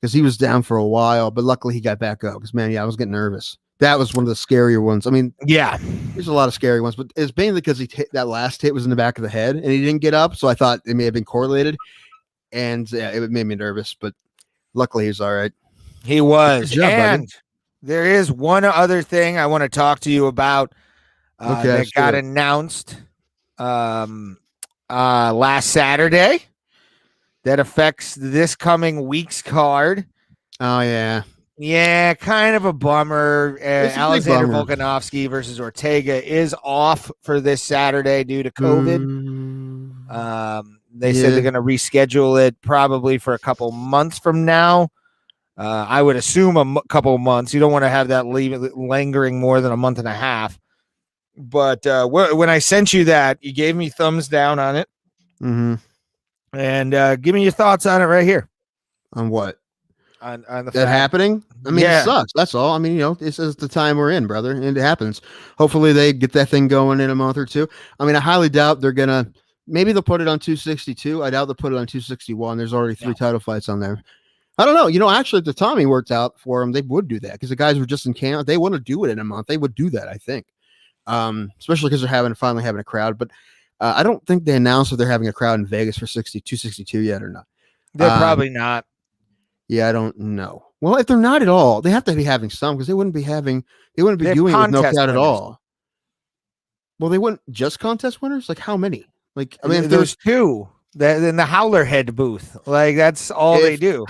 Because he was down for a while, but luckily he got back up. Because man, yeah, I was getting nervous. That was one of the scarier ones. I mean, yeah, there's a lot of scary ones, but it's mainly because that last hit was in the back of the head and he didn't get up. So I thought it may have been correlated, and yeah, it made me nervous. But luckily he's all right. he was. Good job, And buddy. there is one other thing I want to talk to you about Okay, that let's do got it. announced last Saturday that affects this coming week's card. Oh yeah, Yeah, kind of a bummer. It's a big Alexander bummer. Volkanovski versus Ortega is off for this Saturday due to COVID. They said they're going to reschedule it probably for a couple months from now. I would assume couple months. You don't want to have that lingering more than a month and a half. But when I sent you that, you gave me thumbs down on it. Mm-hmm. And give me your thoughts on it right here. On what? On the That fact. happening? I mean, It sucks. That's all. I mean, this is the time we're in, brother, and it happens. Hopefully, they get that thing going in a month or two. I mean, I highly doubt they're gonna. Maybe they'll put it on 262. I doubt they'll put it on 261. There's already three title fights on there. I don't know. Actually, if the timing worked out for them, they would do that because the guys were just in camp. They want to do it in a month. They would do that, I think. Especially because they're finally having a crowd. But I don't think they announced that they're having a crowd in Vegas for 262 yet or not. They're probably not. Yeah, I don't know. Well, if they're not at all, they have to be having some because they wouldn't be doing it with no crowd at all. Well, they wouldn't just contest winners. Like how many? Like I mean, if there's two in the Howler Head booth, like that's all they do.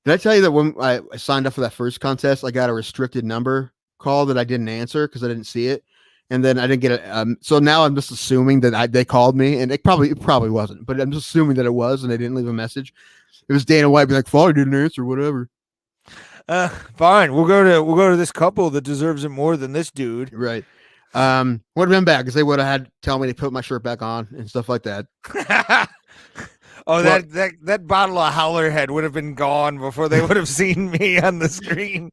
Did I tell you that when I signed up for that first contest, I got a restricted number call that I didn't answer because I didn't see it, and then I didn't get it. So now I'm just assuming that they called me, and it probably wasn't, but I'm just assuming that it was, and they didn't leave a message. It was Dana White be like, "Follow didn't answer, whatever." Fine, we'll go to this couple that deserves it more than this dude. Right. Would have been bad because they would have had to tell me to put my shirt back on and stuff like that. That bottle of Howler Head would have been gone before they would have seen me on the screen.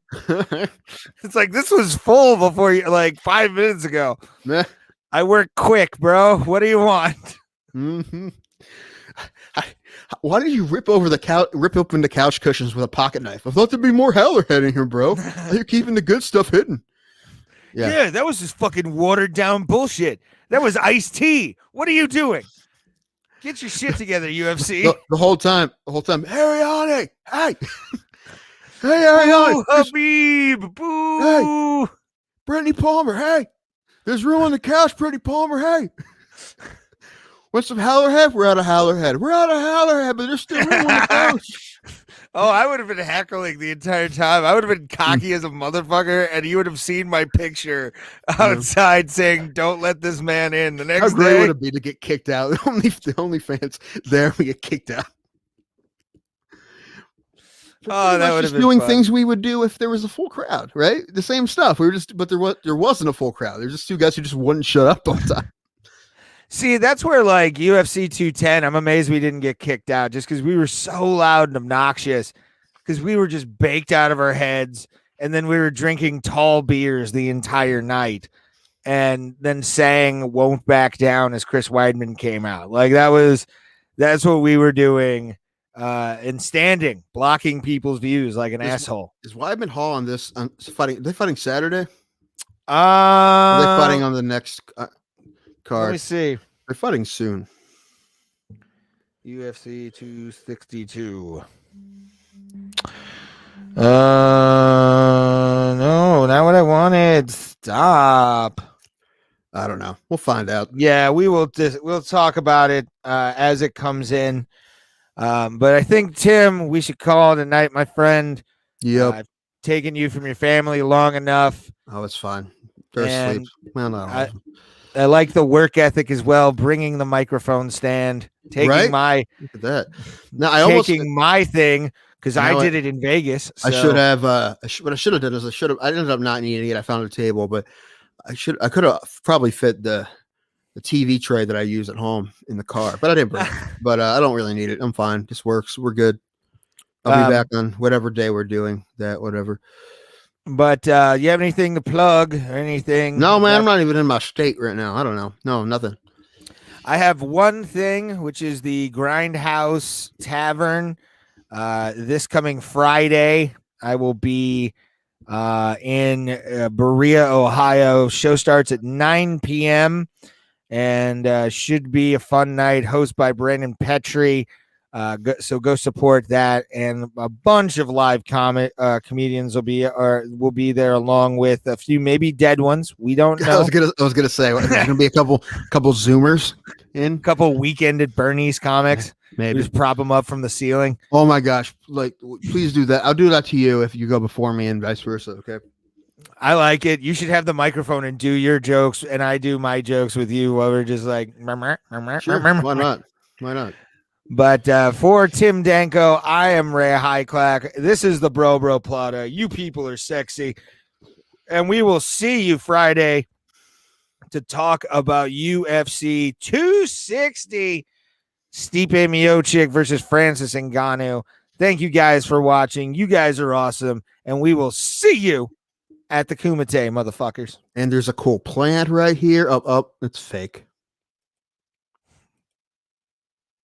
It's like this was full before like 5 minutes ago. I work quick, bro. What do you want? Mm-hmm. Why did you rip open the couch cushions with a pocket knife? I thought there'd be more Howler Head in here, bro. You're keeping the good stuff hidden. Yeah, that was just fucking watered down bullshit. That was iced tea. What are you doing? Get your shit together, UFC. The whole time, Ariane, hey, Ariane, Habib, boo, hey, Brittany Palmer, hey, there's room on the couch, Brittany Palmer, hey. Want some Howler Head? We're out of Howler Head. We're out of Howler Head, but there's still room on the couch. Oh, I would have been heckling the entire time. I would have been cocky as a motherfucker, and you would have seen my picture outside saying, "Don't let this man in." The next How great day, would it be to get kicked out? The only fans there, we get kicked out. Oh, that would have been doing fun. Things we would do if there was a full crowd, right? The same stuff. But there wasn't a full crowd. There's just two guys who just wouldn't shut up all the time. See, that's where like UFC 210, I'm amazed we didn't get kicked out just because we were so loud and obnoxious because we were just baked out of our heads. And then we were drinking tall beers the entire night and then sang Won't Back Down as Chris Weidman came out. Like that's what we were doing and standing, blocking people's views like an asshole. Is Weidman Hall on this fighting? Are they fighting Saturday? Are they fighting on the next card? Let me see. They're fighting soon. UFC 262. No, not what I wanted. Stop. I don't know. We'll find out. Yeah, we'll talk about it as it comes in. But I think, Tim, we should call it a night, my friend. Yep. Taking you from your family long enough. Oh, it's fine. They're asleep. Well, not all of them. I like the work ethic as well. Bringing the microphone stand, taking Right? my Look at that. Now I almost my thing because I did it in Vegas. So. I should have. What I should have done is I ended up not needing it. I found a table, but I could have probably fit the TV tray that I use at home in the car, but I didn't bring it. But I don't really need it. I'm fine. This works. We're good. I'll be back on whatever day we're doing that. Whatever. But you have anything to plug or anything? No, man, I'm not even in my state right now. I don't know. No, nothing. I have one thing, which is the Grindhouse Tavern. This coming Friday, I will be in Berea, Ohio. Show starts at 9 p.m. and should be a fun night. Hosted by Brandon Petrie. So go support that, and a bunch of live comedians will be there, along with a few maybe dead ones. We don't know. I was gonna say there's gonna be a couple Zoomers in, a couple Weekend at Bernie's comics. Maybe just prop them up from the ceiling. Oh my gosh! Like, please do that. I'll do that to you if you go before me, and vice versa. Okay. I like it. You should have the microphone and do your jokes, and I do my jokes with you while we're just like. Sure. Why not? Why not? But for Tim Danko, I am Ray Highclack. This is the Bro Plata. You people are sexy. And we will see you Friday to talk about UFC 260. Stipe Miocic versus Francis Ngannou. Thank you guys for watching. You guys are awesome. And we will see you at the Kumite, motherfuckers. And there's a cool plant right here. Up. It's fake.